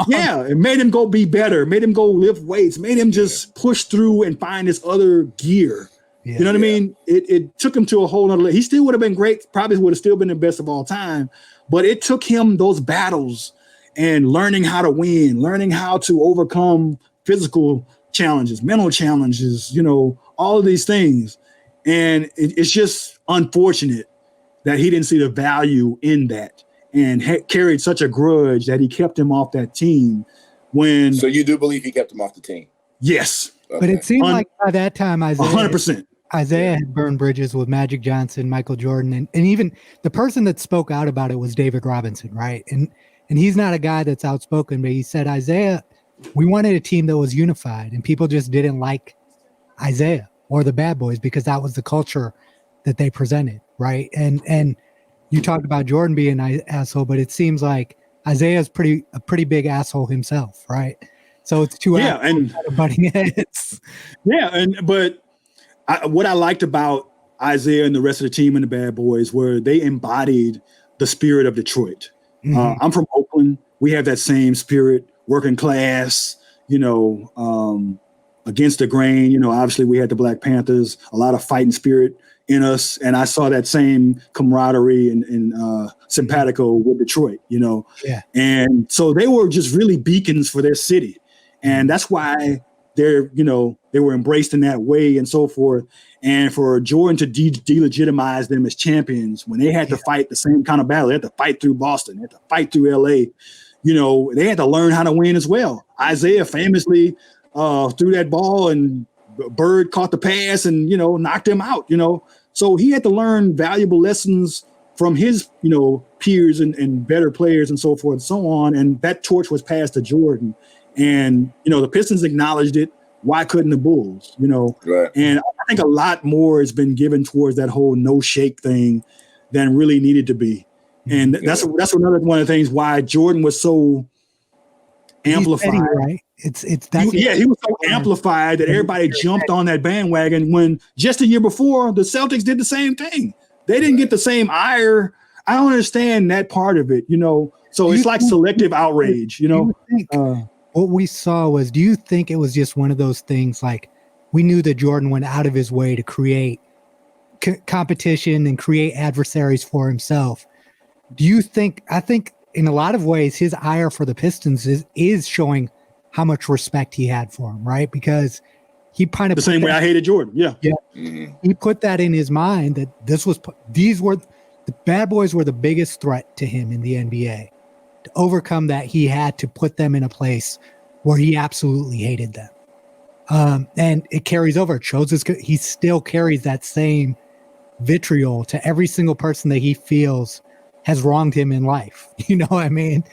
Yeah, it made him go be better, made him go lift weights, made him just push through and find this other gear. You know what I mean? It took him to a whole nother level. He still would have been great, probably would have still been the best of all time, but it took him those battles and learning how to win, learning how to overcome physical challenges, mental challenges, you know, all of these things. And it's just unfortunate that he didn't see the value in that and carried such a grudge that he kept him off that team. So you do believe he kept him off the team? Yes. Okay. But it seemed like by that time, Isaiah 100%. Isaiah had burned bridges with Magic Johnson, Michael Jordan, and even the person that spoke out about it was David Robinson, right? And he's not a guy that's outspoken, but he said, Isaiah, we wanted a team that was unified, and people just didn't like Isaiah or the Bad Boys because that was the culture that they presented, right? And you talked about Jordan being an asshole, but it seems like Isaiah's a pretty big asshole himself, right? So it's two and butting heads. But what I liked about Isaiah and the rest of the team and the Bad Boys were they embodied the spirit of Detroit. I'm from Oakland. We have that same spirit, working class, you know, against the grain. You know, obviously we had the Black Panthers, a lot of fighting spirit in us. And I saw that same camaraderie and simpatico with Detroit, you know. And so they were just really beacons for their city. And that's why they were embraced in that way and so forth. And for Jordan to delegitimize them as champions when they had to fight the same kind of battle, they had to fight through Boston, they had to fight through LA, you know, they had to learn how to win as well. Isaiah famously threw that ball and Bird caught the pass and, you know, knocked him out, you know. So he had to learn valuable lessons from his, you know, peers and better players and so forth and so on. And that torch was passed to Jordan. And, you know, the Pistons acknowledged it. Why couldn't the Bulls, you know? And I think a lot more has been given towards that whole no shake thing than really needed to be. And that's another one of the things why Jordan was so amplified. Petty, right? He was so amplified that everybody jumped on that bandwagon when just a year before the Celtics did the same thing. They didn't get the same ire. I don't understand that part of it, you know? So it's like selective outrage, you know? What we saw was, do you think it was just one of those things like we knew that Jordan went out of his way to create competition and create adversaries for himself? Do you think, I think in a lot of ways, his ire for the Pistons is showing how much respect he had for him, right? Because he kind of the same way I hated Jordan. Yeah. He put that in his mind that these were the bad boys were the biggest threat to him in the NBA. To overcome that, he had to put them in a place where he absolutely hated them. And it carries over. It shows he still carries that same vitriol to every single person that he feels has wronged him in life. You know what I mean?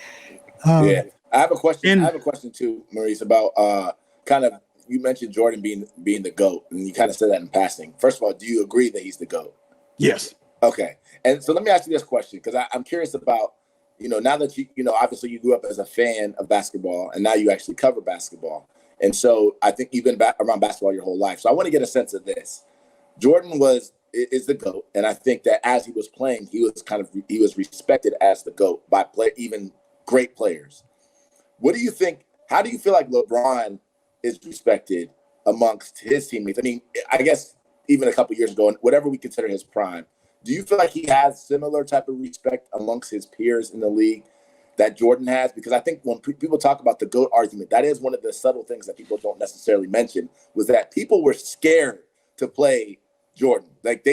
Yeah. I have a question too, Maurice, about kind of, you mentioned Jordan being the GOAT, and you kind of said that in passing. First of all, do you agree that he's the GOAT? Yes. Okay. And so let me ask you this question, because I'm curious about, now that obviously you grew up as a fan of basketball, and now you actually cover basketball. And so I think you've been around basketball your whole life. So I want to get a sense of this. Jordan is the GOAT. And I think that as he was playing, he was respected as the GOAT by even great players. What do you think? How do you feel like LeBron is respected amongst his teammates? I mean, I guess even a couple years ago, whatever we consider his prime, do you feel like he has similar type of respect amongst his peers in the league that Jordan has? Because I think when people talk about the GOAT argument, that is one of the subtle things that people don't necessarily mention, was that people were scared to play Jordan. Like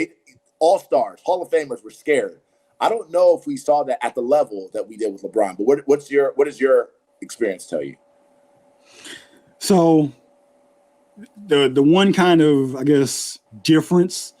all-stars, Hall of Famers were scared. I don't know if we saw that at the level that we did with LeBron, but what does your experience tell you? So the one kind of, I guess, difference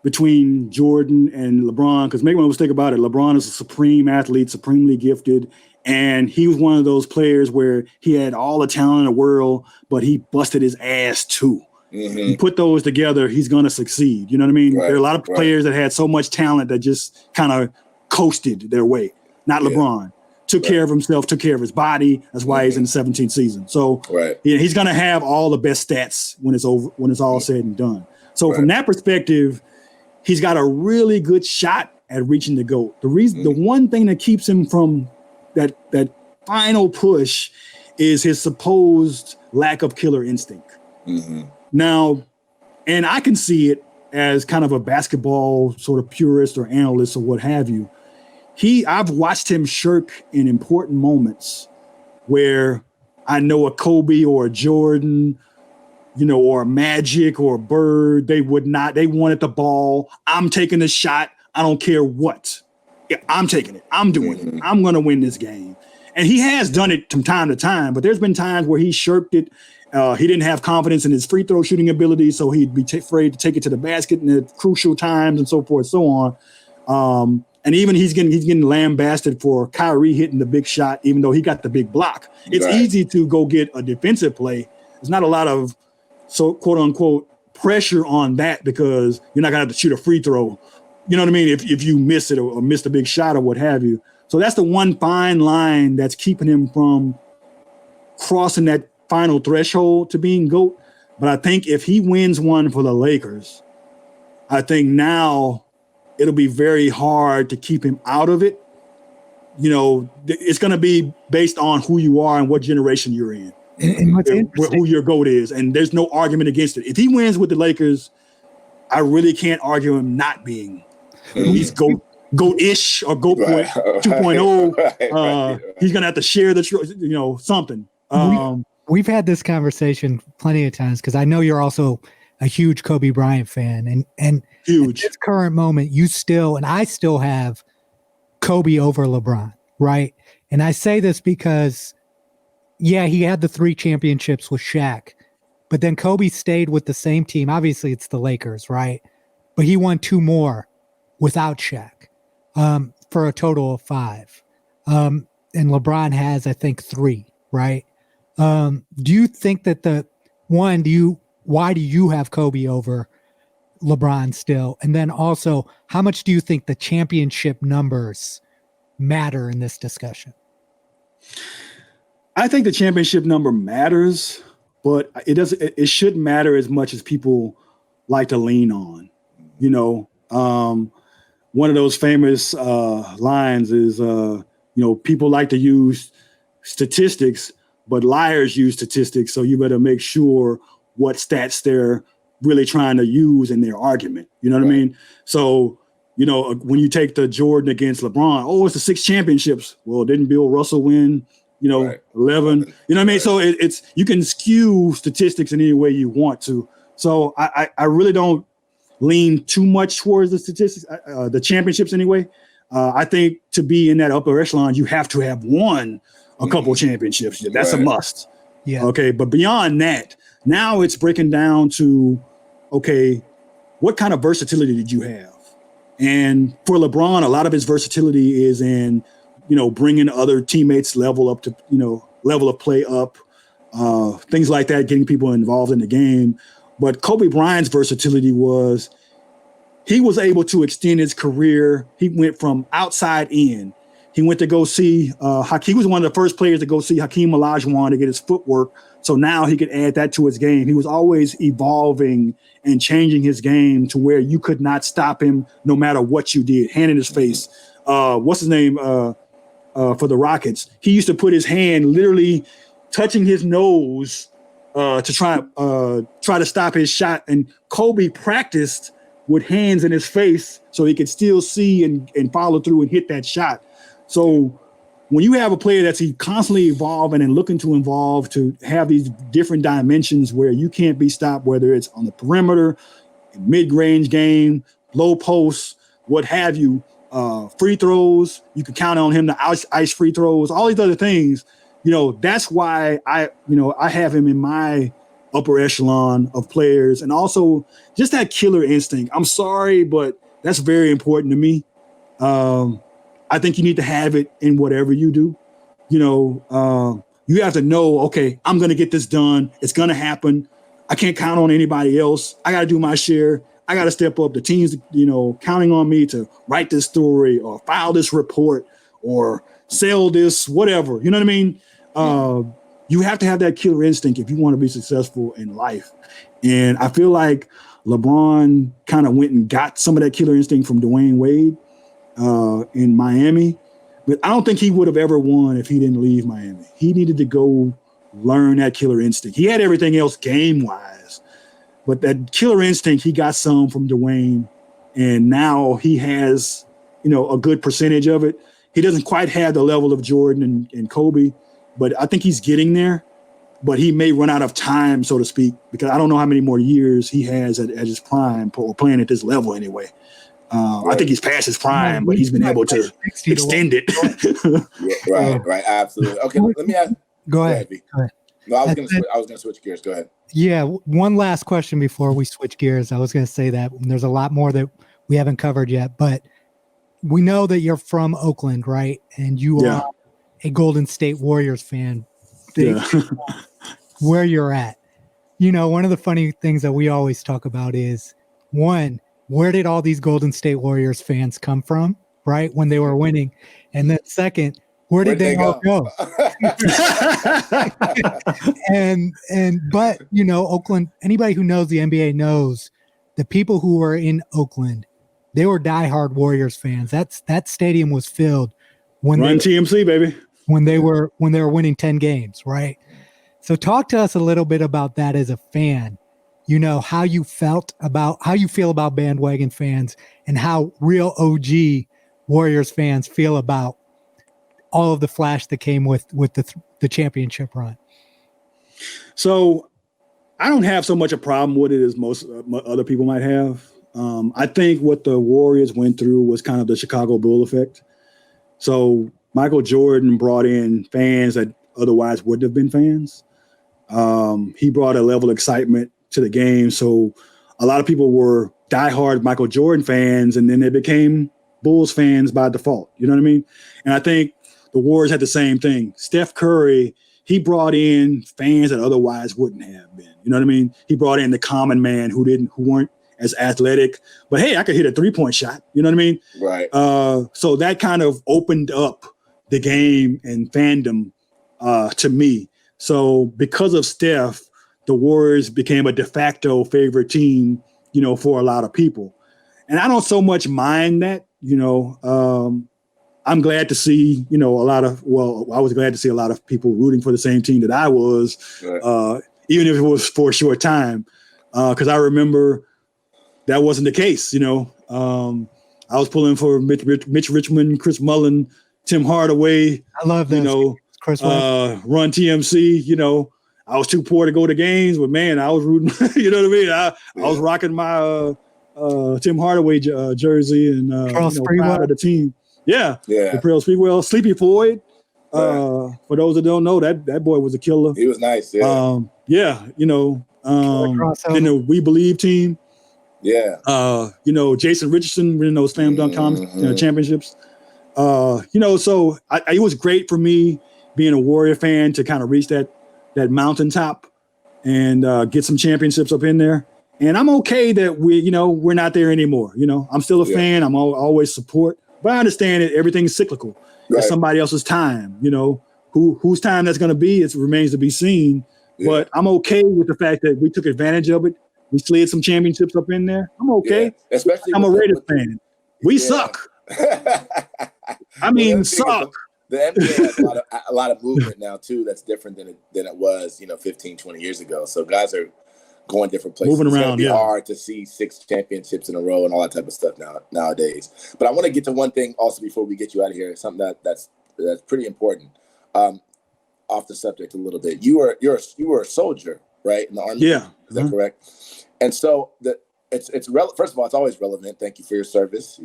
between Jordan and LeBron, because make no mistake about it, LeBron is a supreme athlete, supremely gifted, and he was one of those players where he had all the talent in the world, but he busted his ass too. Mm-hmm. You put those together, he's going to succeed. You know what I mean? Right, there are a lot of players that had so much talent that just kind of coasted their way. Not LeBron. Took care of himself, took care of his body. That's why he's in the 17th season. So he's going to have all the best stats when it's over, when it's all said and done. So from that perspective, he's got a really good shot at reaching the GOAT. The reason, the one thing that keeps him from that final push is his supposed lack of killer instinct. Mm-hmm. Now, and I can see it as kind of a basketball sort of purist or analyst or what have you. I've watched him shirk in important moments where I know a Kobe or a Jordan, or a Magic or a Bird, they wanted the ball. I'm taking the shot. I don't care what. Yeah, I'm taking it. I'm doing it. I'm going to win this game. And he has done it from time to time, but there's been times where he shirked it. He didn't have confidence in his free throw shooting ability, so he'd be afraid to take it to the basket in the crucial times and so forth, so on. And even he's getting lambasted for Kyrie hitting the big shot, even though he got the big block. It's easy to go get a defensive play. There's not a lot of quote unquote pressure on that because you're not gonna have to shoot a free throw. You know what I mean? If you miss it or miss a big shot or what have you. So that's the one fine line that's keeping him from crossing that final threshold to being GOAT. But I think if he wins one for the Lakers, I think now it'll be very hard to keep him out of it. It's going to be based on who you are and what generation you're in. And what's interesting, who your GOAT is. And there's no argument against it. If he wins with the Lakers, I really can't argue him not being at least GOAT-ish or GOAT 2.0. He's going to have to share something. We've had this conversation plenty of times because I know you're also a huge Kobe Bryant fan, and huge. At this current moment, I still have Kobe over LeBron, right? And I say this because, he had the 3 championships with Shaq, but then Kobe stayed with the same team. Obviously, it's the Lakers, right? But he won 2 more without Shaq, for a total of 5. And LeBron has, I think, 3, right? Do you think that why do you have Kobe over LeBron still? And then also, how much do you think the championship numbers matter in this discussion? I think the championship number matters, but it shouldn't matter as much as people like to lean on. One of those famous lines is, people like to use statistics, but liars use statistics. So you better make sure what stats they're really trying to use in their argument. You know what I mean? So, when you take the Jordan against LeBron, it's the 6 championships. Well, didn't Bill Russell win, 11? You know what I mean? So you can skew statistics in any way you want to. So I really don't, lean too much towards the statistics, the championships anyway. I think to be in that upper echelon, you have to have won a couple championships. That's a must. Yeah. Okay. But beyond that, now it's breaking down to, okay, what kind of versatility did you have? And for LeBron, a lot of his versatility is in, bringing other teammates level up to, level of play up, things like that, getting people involved in the game. But Kobe Bryant's versatility was he was able to extend his career. He went from outside in. He went to go see he was one of the first players to go see Hakeem Olajuwon to get his footwork. So now he could add that to his game. He was always evolving and changing his game to where you could not stop him no matter what you did. Hand in his face. What's his name for the Rockets? He used to put his hand literally touching his nose to try to stop his shot. And Kobe practiced with hands in his face so he could still see and follow through and hit that shot. So when you have a player that's constantly evolving and looking to evolve to have these different dimensions where you can't be stopped, whether it's on the perimeter, mid-range game, low posts, what have you, free throws, you can count on him to ice free throws, all these other things, that's why I have him in my upper echelon of players. And also just that killer instinct. I'm sorry, but that's very important to me. I think you need to have it in whatever you do. You have to know, okay, I'm going to get this done. It's going to happen. I can't count on anybody else. I got to do my share. I got to step up. The team's, counting on me to write this story or file this report or sell this, whatever. You know what I mean? You have to have that killer instinct if you want to be successful in life. And I feel like LeBron kind of went and got some of that killer instinct from Dwayne Wade in Miami. But I don't think he would have ever won if he didn't leave Miami. He needed to go learn that killer instinct. He had everything else game-wise, but that killer instinct, he got some from Dwayne, and now he has, a good percentage of it. He doesn't quite have the level of Jordan and Kobe, but I think he's getting there. But he may run out of time, so to speak, because I don't know how many more years he has at his prime or playing at this level anyway. I think he's past his prime, but he's been able to extend it. Right, absolutely. Okay, let me ask. Go ahead. No, I was going to switch gears. Go ahead. Yeah, one last question before we switch gears. I was going to say that there's a lot more that we haven't covered yet, but we know that you're from Oakland, right? And you are a Golden State Warriors fan. Where you're at. One of the funny things that we always talk about is, one, where did all these Golden State Warriors fans come from, right, when they were winning? And then second, where'd they all go? But Oakland, anybody who knows the NBA knows the people who were in Oakland, they were diehard Warriors fans. That stadium was filled when TMC, baby. When they were winning 10 games, right? So talk to us a little bit about that as a fan. How you feel about bandwagon fans and how real OG Warriors fans feel about all of the flash that came with the championship run. So I don't have so much a problem with it as most other people might have. I think what the Warriors went through was kind of the Chicago Bull effect. So Michael Jordan brought in fans that otherwise wouldn't have been fans. He brought a level of excitement to the game. So a lot of people were diehard Michael Jordan fans, and then they became Bulls fans by default. You know what I mean? And I think the Warriors had the same thing. Steph Curry, he brought in fans that otherwise wouldn't have been. You know what I mean? He brought in the common man who weren't as athletic, but hey, I could hit a 3-point shot. You know what I mean? Right. So that kind of opened up the game and fandom to me. So because of Steph, the Warriors became a de facto favorite team, for a lot of people. And I don't so much mind that, I'm glad to see, I was glad to see a lot of people rooting for the same team that I was, right. Even if it was for a short time, because I remember that wasn't the case. I was pulling for Mitch Richmond, Chris Mullin, Tim Hardaway. I love that. Run TMC, I was too poor to go to games, but man, I was rooting. You know what I mean? I was rocking my Tim Hardaway jersey and proud of the team. Yeah. The Pearl Speedwell, Sleepy Floyd. For those that don't know, that boy was a killer. He was nice. Yeah. Then the We Believe team. Yeah. Jason Richardson winning those slam dunk championships. So it was great for me being a Warrior fan to kind of reach that mountaintop and get some championships up in there. And I'm okay that we're not there anymore. I'm still a fan. I'm always support, but I understand that everything's cyclical. Right. It's somebody else's time. Whose time that's going to be, it remains to be seen. Yeah. But I'm okay with the fact that we took advantage of it. We slid some championships up in there. I'm okay. Yeah. Especially I'm a Raiders fan. We suck. I mean, suck. The NBA has a lot of movement now too. That's different than it was, 15, 20 years ago. So guys are going different places. Moving around, it's hard to see 6 championships in a row and all that type of stuff nowadays. But I want to get to one thing also before we get you out of here. Something that's pretty important. Off the subject a little bit. You were a soldier, right, in the Army? Yeah. Is that correct? And so it's first of all, it's always relevant. Thank you for your service.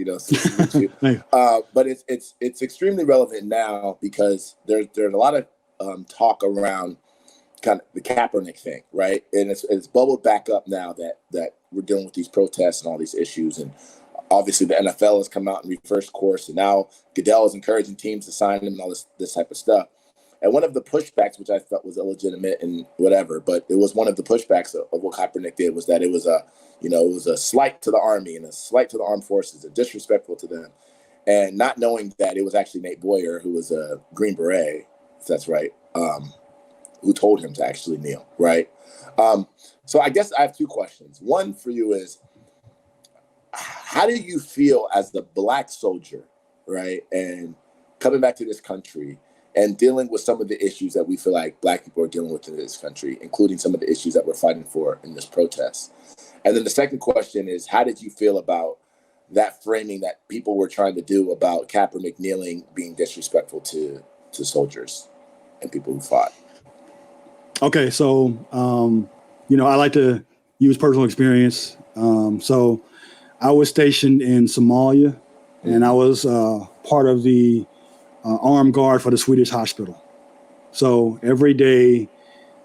But it's extremely relevant now because there's a lot of talk around kind of the Kaepernick thing, right? And it's bubbled back up now that we're dealing with these protests and all these issues. And obviously the NFL has come out and reversed course, and now Goodell is encouraging teams to sign him and all this type of stuff. And one of the pushbacks, which I felt was illegitimate and whatever, but it was one of the pushbacks of what Kaepernick did, was that it was a slight to the Army and a slight to the armed forces, a disrespectful to them. And not knowing that it was actually Nate Boyer, who was a Green Beret, if that's right, who told him to actually kneel, right? So I guess I have 2 questions. One for you is, how do you feel as the Black soldier, right, and coming back to this country and dealing with some of the issues that we feel like Black people are dealing with in this country, including some of the issues that we're fighting for in this protest? And then the second question is, how did you feel about that framing that people were trying to do about Kaepernick kneeling being disrespectful to soldiers and people who fought? Okay, so, I like to use personal experience. So I was stationed in Somalia, and I was part of the armed guard for the Swedish hospital. So every day,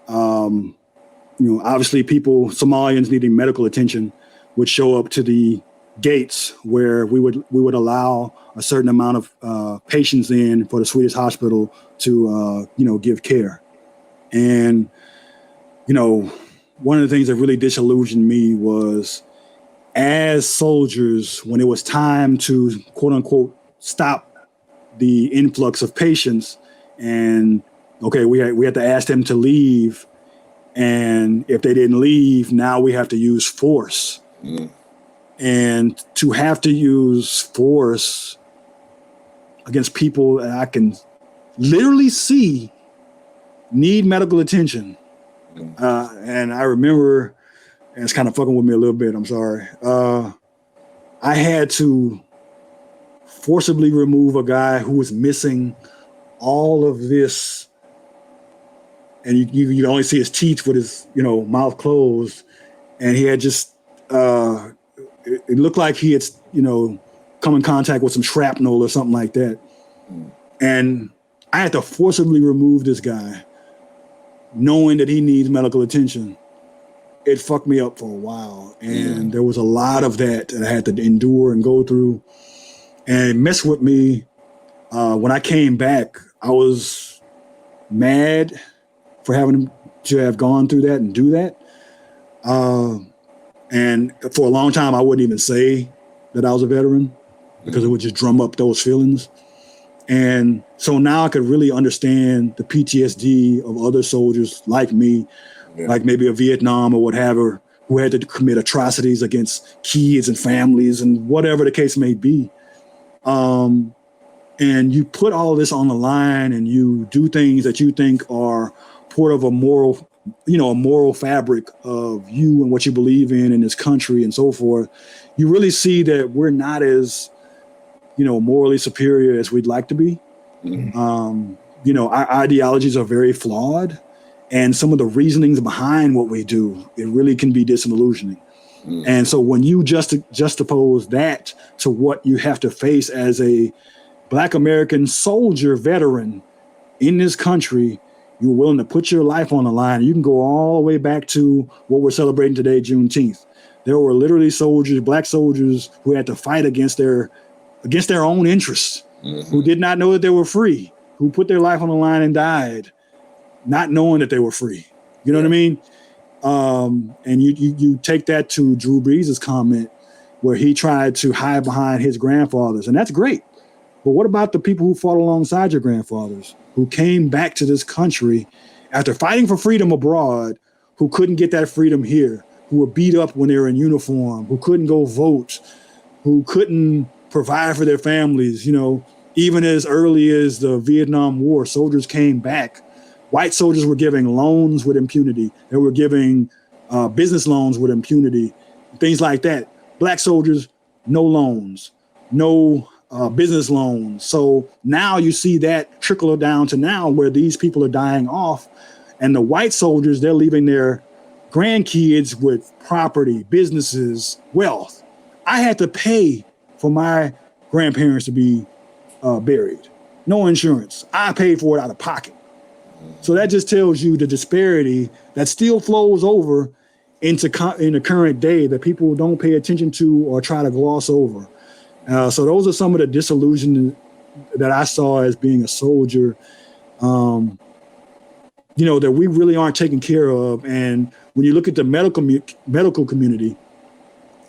obviously Somalians needing medical attention would show up to the gates where we would allow a certain amount of patients in for the Swedish hospital to, give care. And, one of the things that really disillusioned me was, as soldiers, when it was time to, quote unquote, stop the influx of patients, and we had to ask them to leave, and if they didn't leave, now we have to use force. And to have to use force against people that I can literally see need medical attention. And I remember, and it's kind of fucking with me a little bit, I'm sorry, I had to forcibly remove a guy who was missing all of this, and you only see his teeth with his mouth closed, and he had just it looked like he had come in contact with some shrapnel or something like that, and I had to forcibly remove this guy, knowing that he needs medical attention. It fucked me up for a while, and there was a lot of that I had to endure and go through. And it messed with me. When I came back, I was mad for having to have gone through that and do that. And for a long time, I wouldn't even say that I was a veteran because it would just drum up those feelings. And so now I could really understand the PTSD of other soldiers like me, like maybe a Vietnam or whatever, who had to commit atrocities against kids and families and whatever the case may be. And you put all this on the line and you do things that you think are part of a moral fabric of you and what you believe in this country and so forth. You really see that we're not as, morally superior as we'd like to be. Our ideologies are very flawed, and some of the reasonings behind what we do, it really can be disillusioning. And so when you juxtapose that to what you have to face as a Black American soldier veteran in this country, you're willing to put your life on the line. You can go all the way back to what we're celebrating today, Juneteenth. There were literally soldiers, Black soldiers, who had to fight against their own interests, who did not know that they were free, who put their life on the line and died, not knowing that they were free. You know what I mean? And you take that to Drew Brees' comment where he tried to hide behind his grandfathers, and that's great. But what about the people who fought alongside your grandfathers, who came back to this country after fighting for freedom abroad, who couldn't get that freedom here, who were beat up when they were in uniform, who couldn't go vote, who couldn't provide for their families? You know, even as early as the Vietnam War, soldiers came back. White soldiers were giving loans with impunity. They were giving business loans with impunity, things like that. Black soldiers, no loans, no business loans. So now you see that trickle down to now where these people are dying off, and the white soldiers, they're leaving their grandkids with property, businesses, wealth. I had to pay for my grandparents to be buried. No insurance. I paid for it out of pocket. So that just tells you the disparity that still flows over into in the current day that people don't pay attention to or try to gloss over. So those are some of the disillusion that I saw as being a soldier, that we really aren't taken care of. And when you look at the medical community,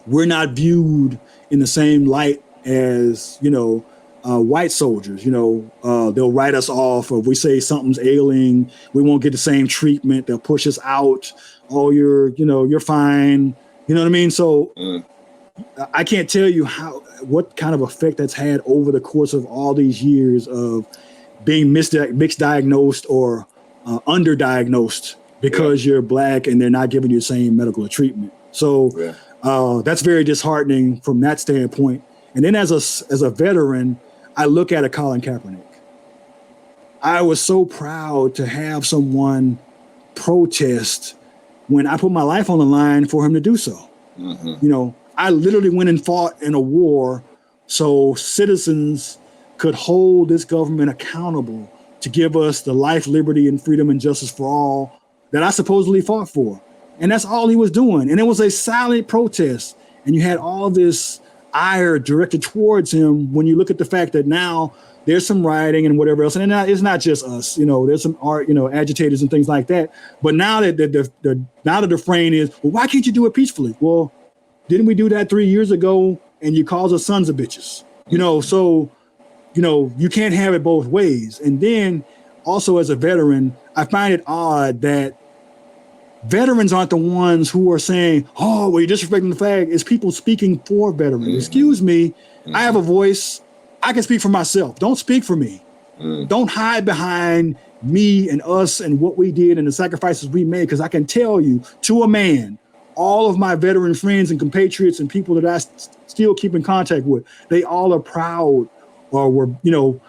we're not viewed in the same light as, white soldiers. They'll write us off, or if we say something's ailing, we won't get the same treatment. They'll push us out. Oh, you're fine. You know what I mean? So I can't tell you what kind of effect that's had over the course of all these years of being misdiagnosed or underdiagnosed because you're Black and they're not giving you the same medical treatment. So that's very disheartening from that standpoint. And then as a veteran, I look at Colin Kaepernick. I was so proud to have someone protest when I put my life on the line for him to do so. I literally went and fought in a war so citizens could hold this government accountable to give us the life, liberty, and freedom and justice for all that I supposedly fought for. And that's all he was doing. And it was a silent protest. And you had all this ire directed towards him when you look at the fact that now there's some rioting and whatever else. And it's not just us, there's some art, agitators and things like that. But now that the refrain is, well, why can't you do it peacefully? Well, didn't we do that 3 years ago? And you called us sons of bitches, so, you can't have it both ways. And then also as a veteran, I find it odd that veterans aren't the ones who are saying, oh, well, you're disrespecting the flag. It's people speaking for veterans. Excuse me. I have a voice. I can speak for myself. Don't speak for me. Don't hide behind me and us and what we did and the sacrifices we made. Because I can tell you to a man, all of my veteran friends and compatriots and people that I still keep in contact with, they all are proud or were,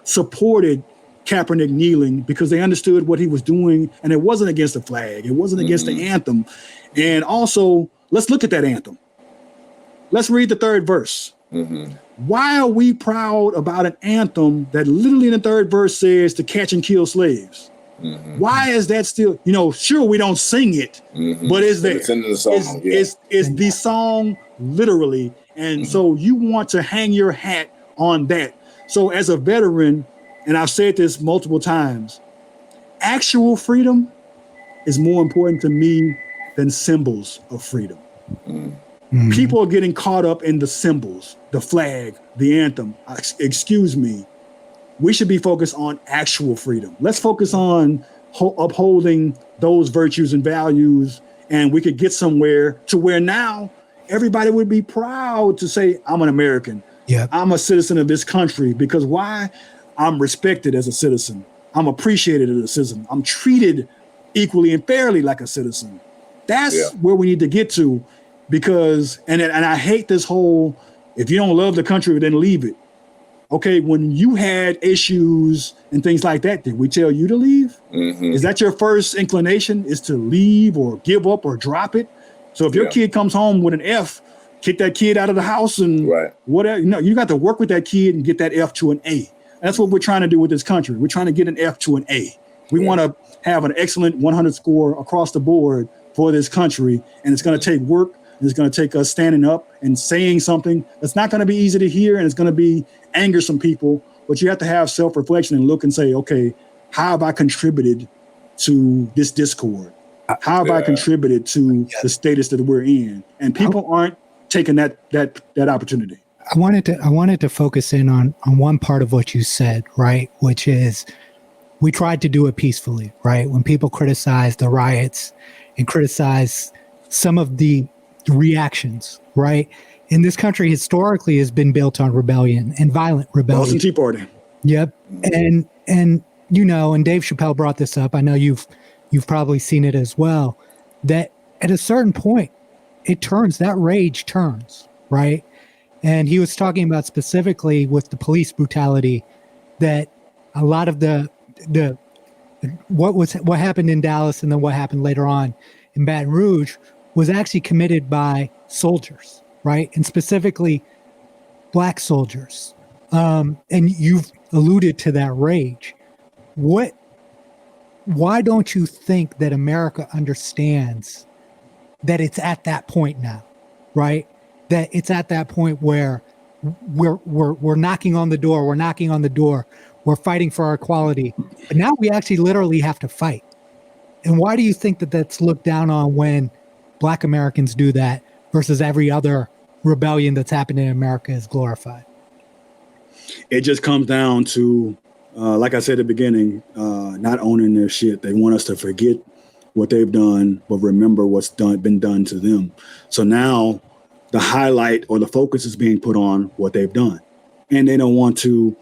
supported Kaepernick kneeling because they understood what he was doing, and it wasn't against the flag. It wasn't against the anthem. And also, let's look at that anthem. Let's read the third verse. Why are we proud about an anthem that literally in the third verse says to catch and kill slaves? Why is that still, sure, we don't sing it, but it's there. It's in the song. It's the song literally. And so you want to hang your hat on that. So as a veteran, and I've said this multiple times, actual freedom is more important to me than symbols of freedom. People are getting caught up in the symbols, the flag, the anthem. Excuse me. We should be focused on actual freedom. Let's focus on upholding those virtues and values, and we could get somewhere to where now everybody would be proud to say, I'm an American. I'm a citizen of this country. Because why? I'm respected as a citizen. I'm appreciated as a citizen. I'm treated equally and fairly like a citizen. That's where we need to get to, because, and I hate this whole, if you don't love the country, then leave it. Okay, when you had issues and things like that, did we tell you to leave? Is that your first inclination, is to leave or give up or drop it? So if your kid comes home with an F, kick that kid out of the house and whatever. No, you got to work with that kid and get that F to an A. That's what we're trying to do with this country. We're trying to get an F to an A. We want to have an excellent 100 score across the board for this country. And it's going to take work. And it's going to take us standing up and saying something that's not going to be easy to hear. And it's going to be anger some people. But you have to have self-reflection and look and say, okay, how have I contributed to this discord? How have I contributed to the status that we're in? And people aren't taking that opportunity. I wanted to focus in on one part of what you said, right? Which is we tried to do it peacefully, right? When people criticize the riots and criticize some of the reactions, right? In this country historically has been built on rebellion and violent rebellion. Boston Tea Party. Yep. And you know, and Dave Chappelle brought this up. I know you've probably seen it as well, that at a certain point, that rage turns, right? And he was talking about specifically with the police brutality that a lot of what happened in Dallas and then what happened later on in Baton Rouge was actually committed by soldiers, right? And specifically Black soldiers. And you've alluded to that rage. Why don't you think that America understands that it's at that point now, right? That it's at that point where we're knocking on the door, we're fighting for our equality, but now we actually literally have to fight. And why do you think that that's looked down on when Black Americans do that versus every other rebellion that's happened in America is glorified? It just comes down to, like I said at the beginning, not owning their shit. They want us to forget what they've done, but remember what's been done to them. So now the highlight or the focus is being put on what they've done. And they don't want to,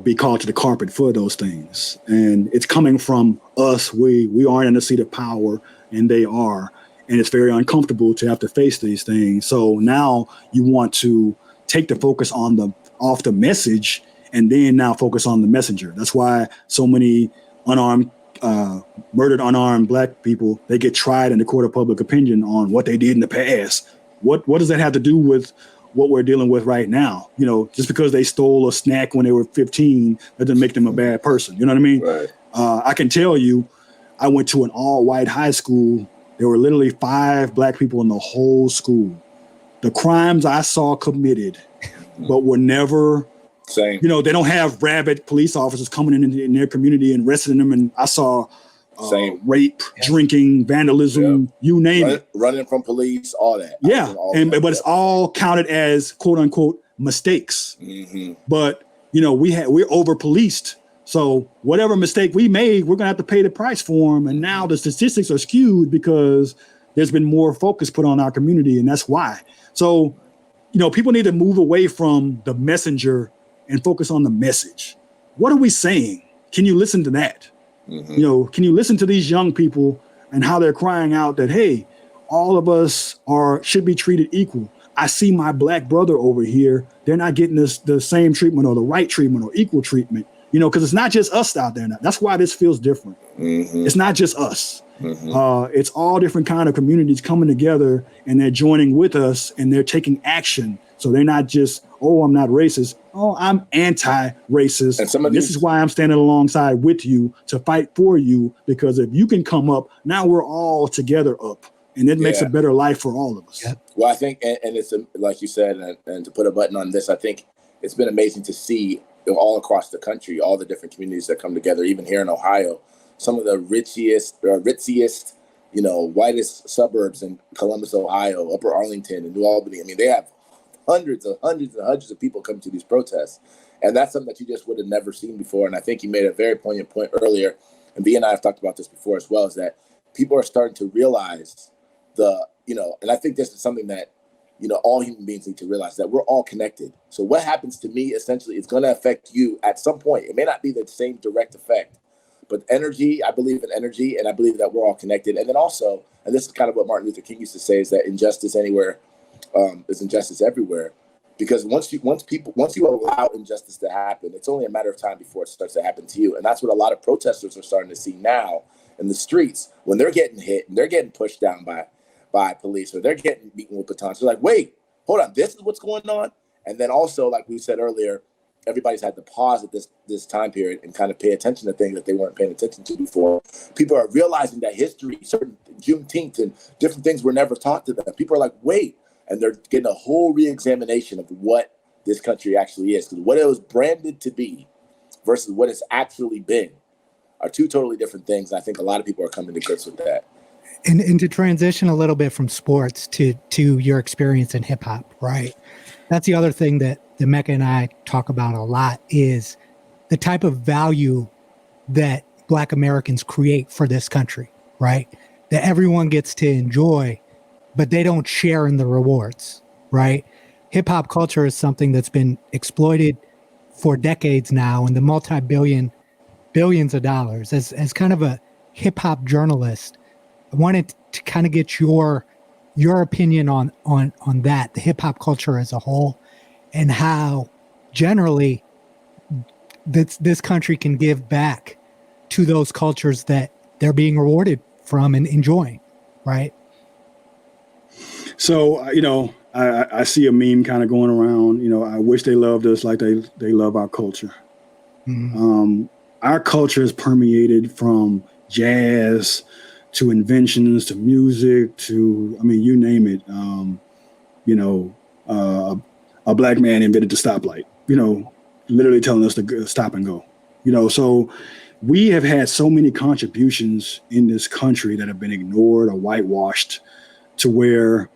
be called to the carpet for those things. And it's coming from us. We aren't in a seat of power, and they are. And it's very uncomfortable to have to face these things. So now you want to take the focus off the message and then now focus on the messenger. That's why so many murdered unarmed Black people, they get tried in the court of public opinion on what they did in the past. What does that have to do with what we're dealing with right now? Just because they stole a snack when they were 15, that doesn't make them a bad person. You know what I mean? Right. I can tell you, I went to an all-white high school. There were literally 5 Black people in the whole school. The crimes I saw committed, but were never same. They don't have rabid police officers coming in their community and arresting them. And I saw rape, drinking, vandalism, you name it. Running from police, all that. Yeah, but it's all counted as quote unquote mistakes. Mm-hmm. But we're over policed. So whatever mistake we made, we're gonna have to pay the price for them. And now the statistics are skewed because there's been more focus put on our community, and that's why. So people need to move away from the messenger and focus on the message. What are we saying? Can you listen to that? Mm-hmm. Can you listen to these young people and how they're crying out that, hey, all of us should be treated equal. I see my Black brother over here. They're not getting the same treatment or the right treatment or equal treatment, because it's not just us out there now. That's why this feels different. Mm-hmm. It's not just us. Mm-hmm. It's all different kind of communities coming together, and they're joining with us, and they're taking action. So they're not just, oh, I'm not racist. Oh, I'm anti-racist. And this is why I'm standing alongside with you to fight for you, because if you can come up, now we're all together up, and it makes a better life for all of us. Yeah. Well, I think, and it's like you said, and to put a button on this, I think it's been amazing to see all across the country, all the different communities that come together, even here in Ohio, some of the ritziest, whitest suburbs in Columbus, Ohio, Upper Arlington, and New Albany. I mean, they have hundreds of people come to these protests. And that's something that you just would have never seen before. And I think you made a very poignant point earlier, and V and I have talked about this before as well, is that people are starting to realize and I think this is something that, all human beings need to realize, that we're all connected. So what happens to me, essentially, is going to affect you at some point. It may not be the same direct effect, but energy, I believe in energy, and I believe that we're all connected. And then also, and this is kind of what Martin Luther King used to say, is that injustice anywhere is injustice everywhere. Because once you allow injustice to happen, it's only a matter of time before it starts to happen to you. And that's what a lot of protesters are starting to see now in the streets, when they're getting hit and they're getting pushed down by by police, or they're getting beaten with batons. They're like, wait, hold on, this is what's going on? And then also, like we said earlier, everybody's had to pause at this time period and kind of pay attention to things that they weren't paying attention to before. People are realizing that history, certain Juneteenth and different things were never taught to them. People are like, wait, and they're getting a whole re-examination of what this country actually is. Because what it was branded to be versus what it's actually been are two totally different things. And I think a lot of people are coming to grips with that. And to transition a little bit from sports to your experience in hip hop, right? That's the other thing that Mecca and I talk about a lot is the type of value that Black Americans create for this country, right? That everyone gets to enjoy, but they don't share in the rewards, right? Hip hop culture is something that's been exploited for decades now, and the billions of dollars. As kind of a hip hop journalist, I wanted to kind of get your opinion on that, the hip hop culture as a whole, and how generally this country can give back to those cultures that they're being rewarded from and enjoying, right? So, I see a meme kind of going around, I wish they loved us like they love our culture. Mm-hmm. Our culture is permeated from jazz to inventions to music to, you name it. A Black man invented the stoplight, literally telling us to stop and go, so we have had so many contributions in this country that have been ignored or whitewashed to where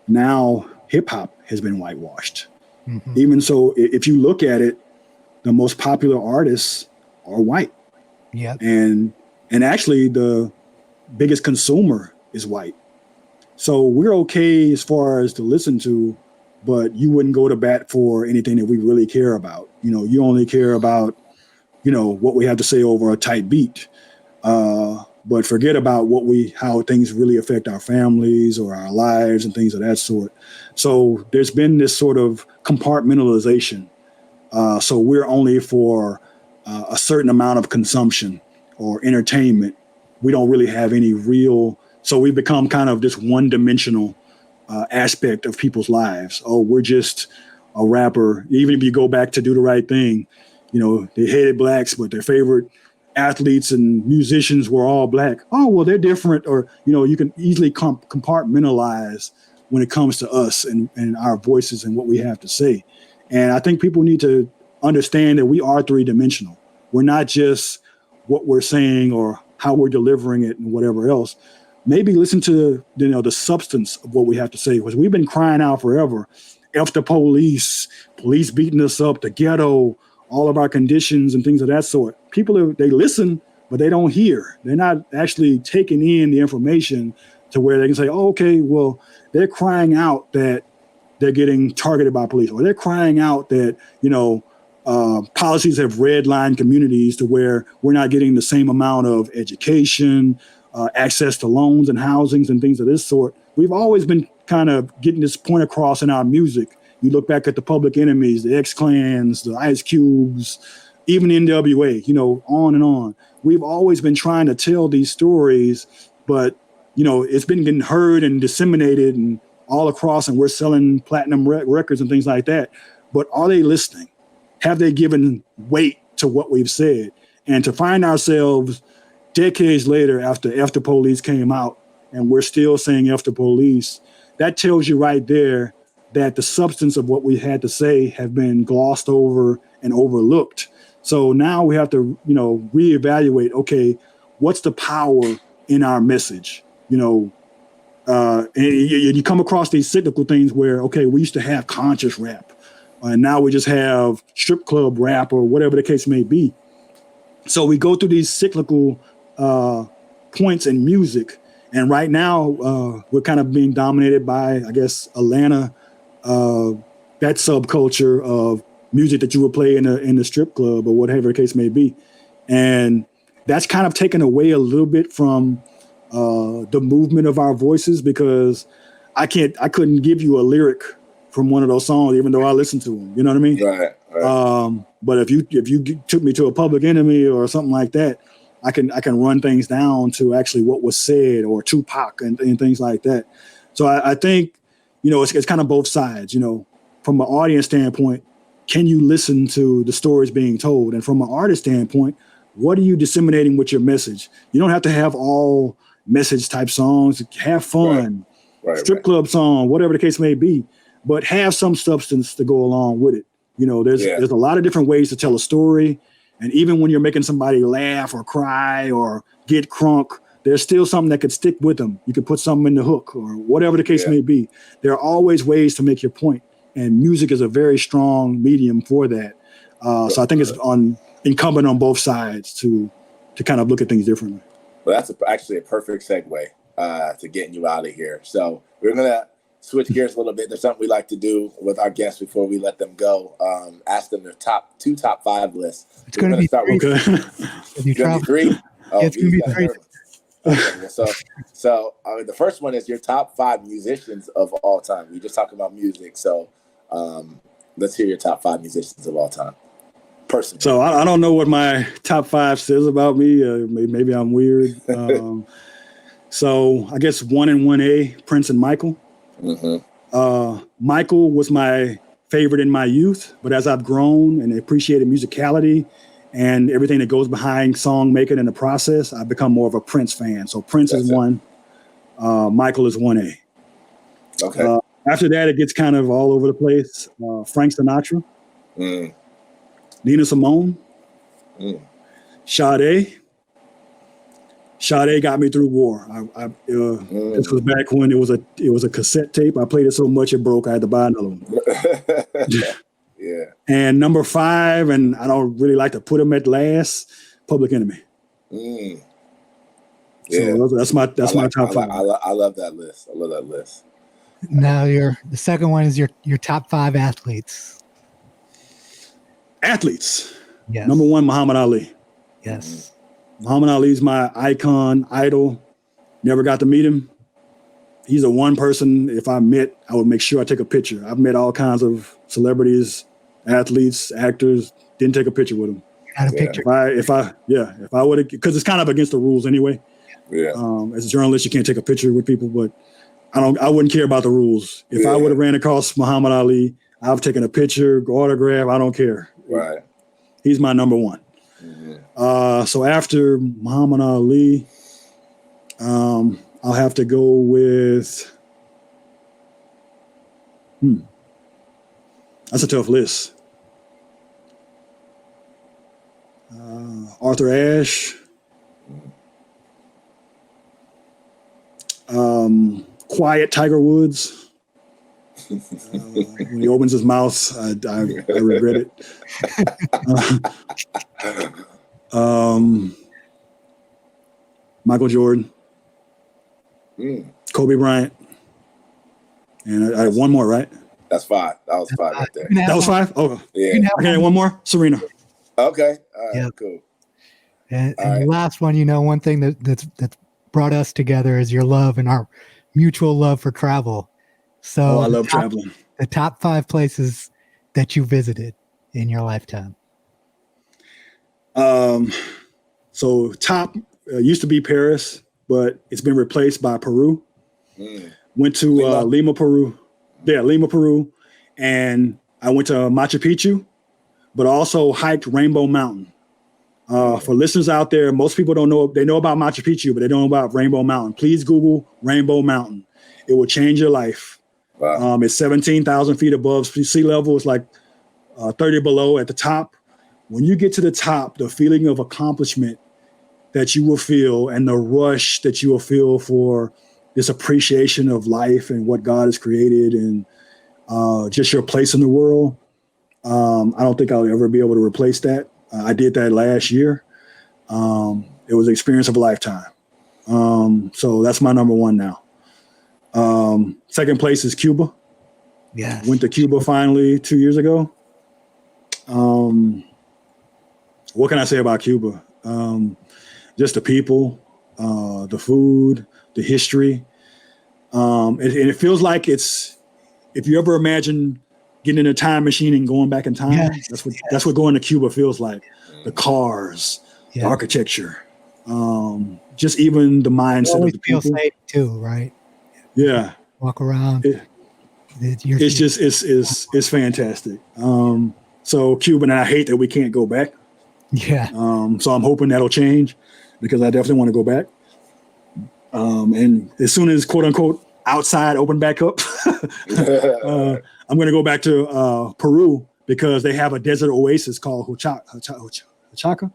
now hip hop has been whitewashed. Mm-hmm. Even so, if you look at it, the most popular artists are white. Yeah. And actually the biggest consumer is white. So we're okay as far as to listen to, but you wouldn't go to bat for anything that we really care about. You only care about, what we have to say over a tight beat. But forget about how things really affect our families or our lives and things of that sort. So there's been this sort of compartmentalization. So we're only for a certain amount of consumption or entertainment. We don't really have any real. So we've become kind of this one-dimensional aspect of people's lives. Oh, we're just a rapper. Even if you go back to Do the Right Thing, they hated blacks, but their favorite athletes and musicians were all black. Oh, well, they're different. Or, you can easily compartmentalize when it comes to us and our voices and what we have to say. And I think people need to understand that we are three-dimensional. We're not just what we're saying or how we're delivering it and whatever else. Maybe listen to, the substance of what we have to say, because we've been crying out forever. F the police beating us up, the ghetto, all of our conditions and things of that sort. People, they listen, but they don't hear. They're not actually taking in the information to where they can say, oh, okay, well, they're crying out that they're getting targeted by police, or they're crying out that, policies have redlined communities to where we're not getting the same amount of education, access to loans and housings and things of this sort. We've always been kind of getting this point across in our music. You look back at the Public Enemies, the X-Clans, the Ice Cubes, even NWA, on and on. We've always been trying to tell these stories, but, it's been getting heard and disseminated and all across, and we're selling platinum records and things like that. But are they listening? Have they given weight to what we've said? And to find ourselves decades later after the police came out and we're still saying F the police, that tells you right there that the substance of what we had to say have been glossed over and overlooked. So now we have to, reevaluate, okay, what's the power in our message? And you come across these cyclical things where, okay, we used to have conscious rap, and now we just have strip club rap or whatever the case may be. So we go through these cyclical points in music. And right now, we're kind of being dominated by, I guess, Atlanta, that subculture of music that you would play in the strip club or whatever the case may be. And that's kind of taken away a little bit from the movement of our voices, because I couldn't give you a lyric from one of those songs, even though I listened to them. You know what I mean? Right. But if you took me to a Public Enemy or something like that, I can run things down to actually what was said, or Tupac and things like that. So I think, it's kind of both sides. From an audience standpoint, can you listen to the stories being told? And from an artist standpoint, what are you disseminating with your message? You don't have to have all message type songs. Have fun, strip club song, whatever the case may be, but have some substance to go along with it. There's a lot of different ways to tell a story. And even when you're making somebody laugh or cry or get crunk, there's still something that could stick with them. You could put something in the hook or whatever the case may be. There are always ways to make your point. And music is a very strong medium for that. So I think it's incumbent on both sides to kind of look at things differently. Well, that's actually a perfect segue to getting you out of here. So we're going to switch gears a little bit. There's something we like to do with our guests before we let them go. Ask them their top 5 lists. It's going to be start 3. It's going to be 3? Oh, it's going to be 3. Okay, so the first one is your top 5 musicians of all time. We just talked about music, so let's hear your top 5 musicians of all time. Personally. So I don't know what my top 5 says about me. Maybe I'm weird. So I guess 1 and 1A, Prince and Michael. Mm-hmm. Michael was my favorite in my youth, but as I've grown and appreciated musicality and everything that goes behind song making and the process, I've become more of a Prince fan. So Prince is 1, Michael is 1A. Okay. After that, it gets kind of all over the place. Frank Sinatra, Nina Simone, Sade. Sade got me through war. This was back when it was a cassette tape. I played it so much it broke. I had to buy another one. Yeah. And number 5, and I don't really like to put him at last, Public Enemy. Yeah. So that's my top 5. I love that list. I love that list. Now the second one is your top 5 athletes. Athletes. Yes. Number 1, Muhammad Ali. Yes. Muhammad Ali's my icon, idol. Never got to meet him. He's the one person, if I met, I would make sure I take a picture. I've met all kinds of celebrities, athletes, actors, didn't take a picture with them. Got a picture. If I would have, because it's kind of against the rules anyway. Yeah. As a journalist, you can't take a picture with people, but I wouldn't care about the rules. If I would have ran across Muhammad Ali, I've taken a picture, autograph, I don't care. Right. He's my number 1. Mm-hmm. So after Muhammad Ali, I'll have to go with, that's a tough list. Arthur Ashe, quiet Tiger Woods. When he opens his mouth, I regret it. Michael Jordan, Kobe Bryant, and I had one more, right? That's 5. That was 5 right there. That was 5? Oh, Yeah. Okay, one more. Serena. Okay. All right, cool. And the last one, one thing that's brought us together is your love and our mutual love for travel. So I love traveling. The top 5 places that you visited in your lifetime. So top used to be Paris, but it's been replaced by Peru. Went to Lima, Peru. Yeah, Lima, Peru. And I went to Machu Picchu, but also hiked Rainbow Mountain. For listeners out there, most people don't know. They know about Machu Picchu, but they don't know about Rainbow Mountain. Please Google Rainbow Mountain. It will change your life. Wow. It's 17,000 feet above sea level. It's like 30 below at the top. When you get to the top, the feeling of accomplishment that you will feel and the rush that you will feel for this appreciation of life and what God has created and just your place in the world. I don't think I'll ever be able to replace that. I did that last year. It was an experience of a lifetime. So that's my number 1 now. Second place is Cuba. Yes. Went to Cuba finally 2 years ago. What can I say about Cuba? Just the people, the food, the history. And it feels like if you ever imagine getting in a time machine and going back in time, that's what going to Cuba feels like. The cars, the architecture, just even the You mindset of always the feel people. safe too, right? Yeah, Walk around. it's fantastic. So Cuban, and I hate that we can't go back. Yeah. So I'm hoping that'll change because I definitely want to go back. And as soon as quote unquote outside open back up, I'm going to go back to Peru because they have a desert oasis called Huachaca.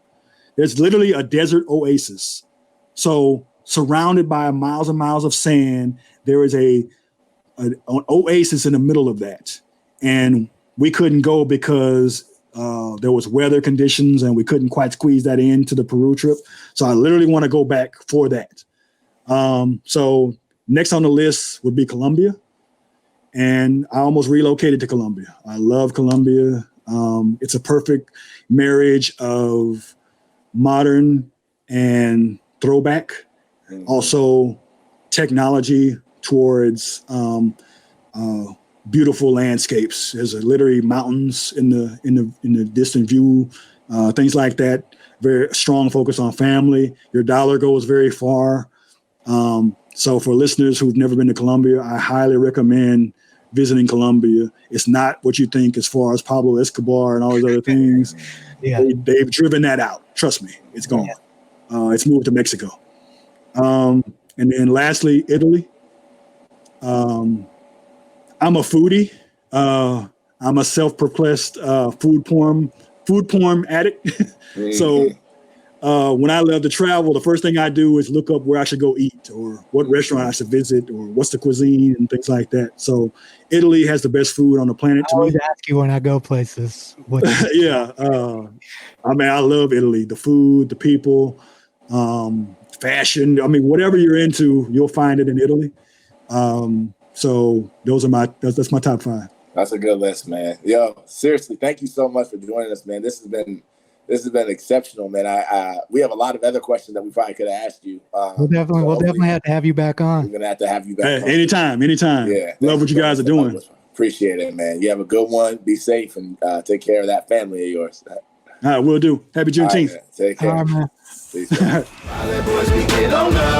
There's literally a desert oasis. So surrounded by miles and miles of sand, there is an oasis in the middle of that. And we couldn't go because there was weather conditions and we couldn't quite squeeze that into the Peru trip. So I literally want to go back for that. So next on the list would be Colombia. And I almost relocated to Colombia. I love Colombia. It's a perfect marriage of modern and throwback. Also technology towards beautiful landscapes. There's literally mountains in the distant view, things like that. Very strong focus on family. Your dollar goes very far. So for listeners who've never been to Colombia, I highly recommend visiting Colombia. It's not what you think as far as Pablo Escobar and all those other things. Yeah. They've driven that out. Trust me, it's gone. It's moved to Mexico. And then lastly, Italy. I'm a foodie. I'm a self-proclaimed food porn addict. So when I love to travel, the first thing I do is look up where I should go eat or what restaurant I should visit or what's the cuisine and things like that. So Italy has the best food on the planet I to me. always ask you when I go places. Yeah. I mean, I love Italy, the food, the people, fashion. I mean, whatever you're into, you'll find it in Italy. So those are that's my top 5. That's a good list, man. Yo, seriously, thank you so much for joining us, man. This has been exceptional, man. We have a lot of other questions that we probably could have asked you. We'll definitely have to have you back on. We're gonna have to have you back on. Anytime. Yeah, Love what you guys are doing. Appreciate it, man. You have a good one. Be safe and take care of that family of yours. All right, will do. Happy Juneteenth. Right, take care. All right, man. Peace. Boys, we get on up.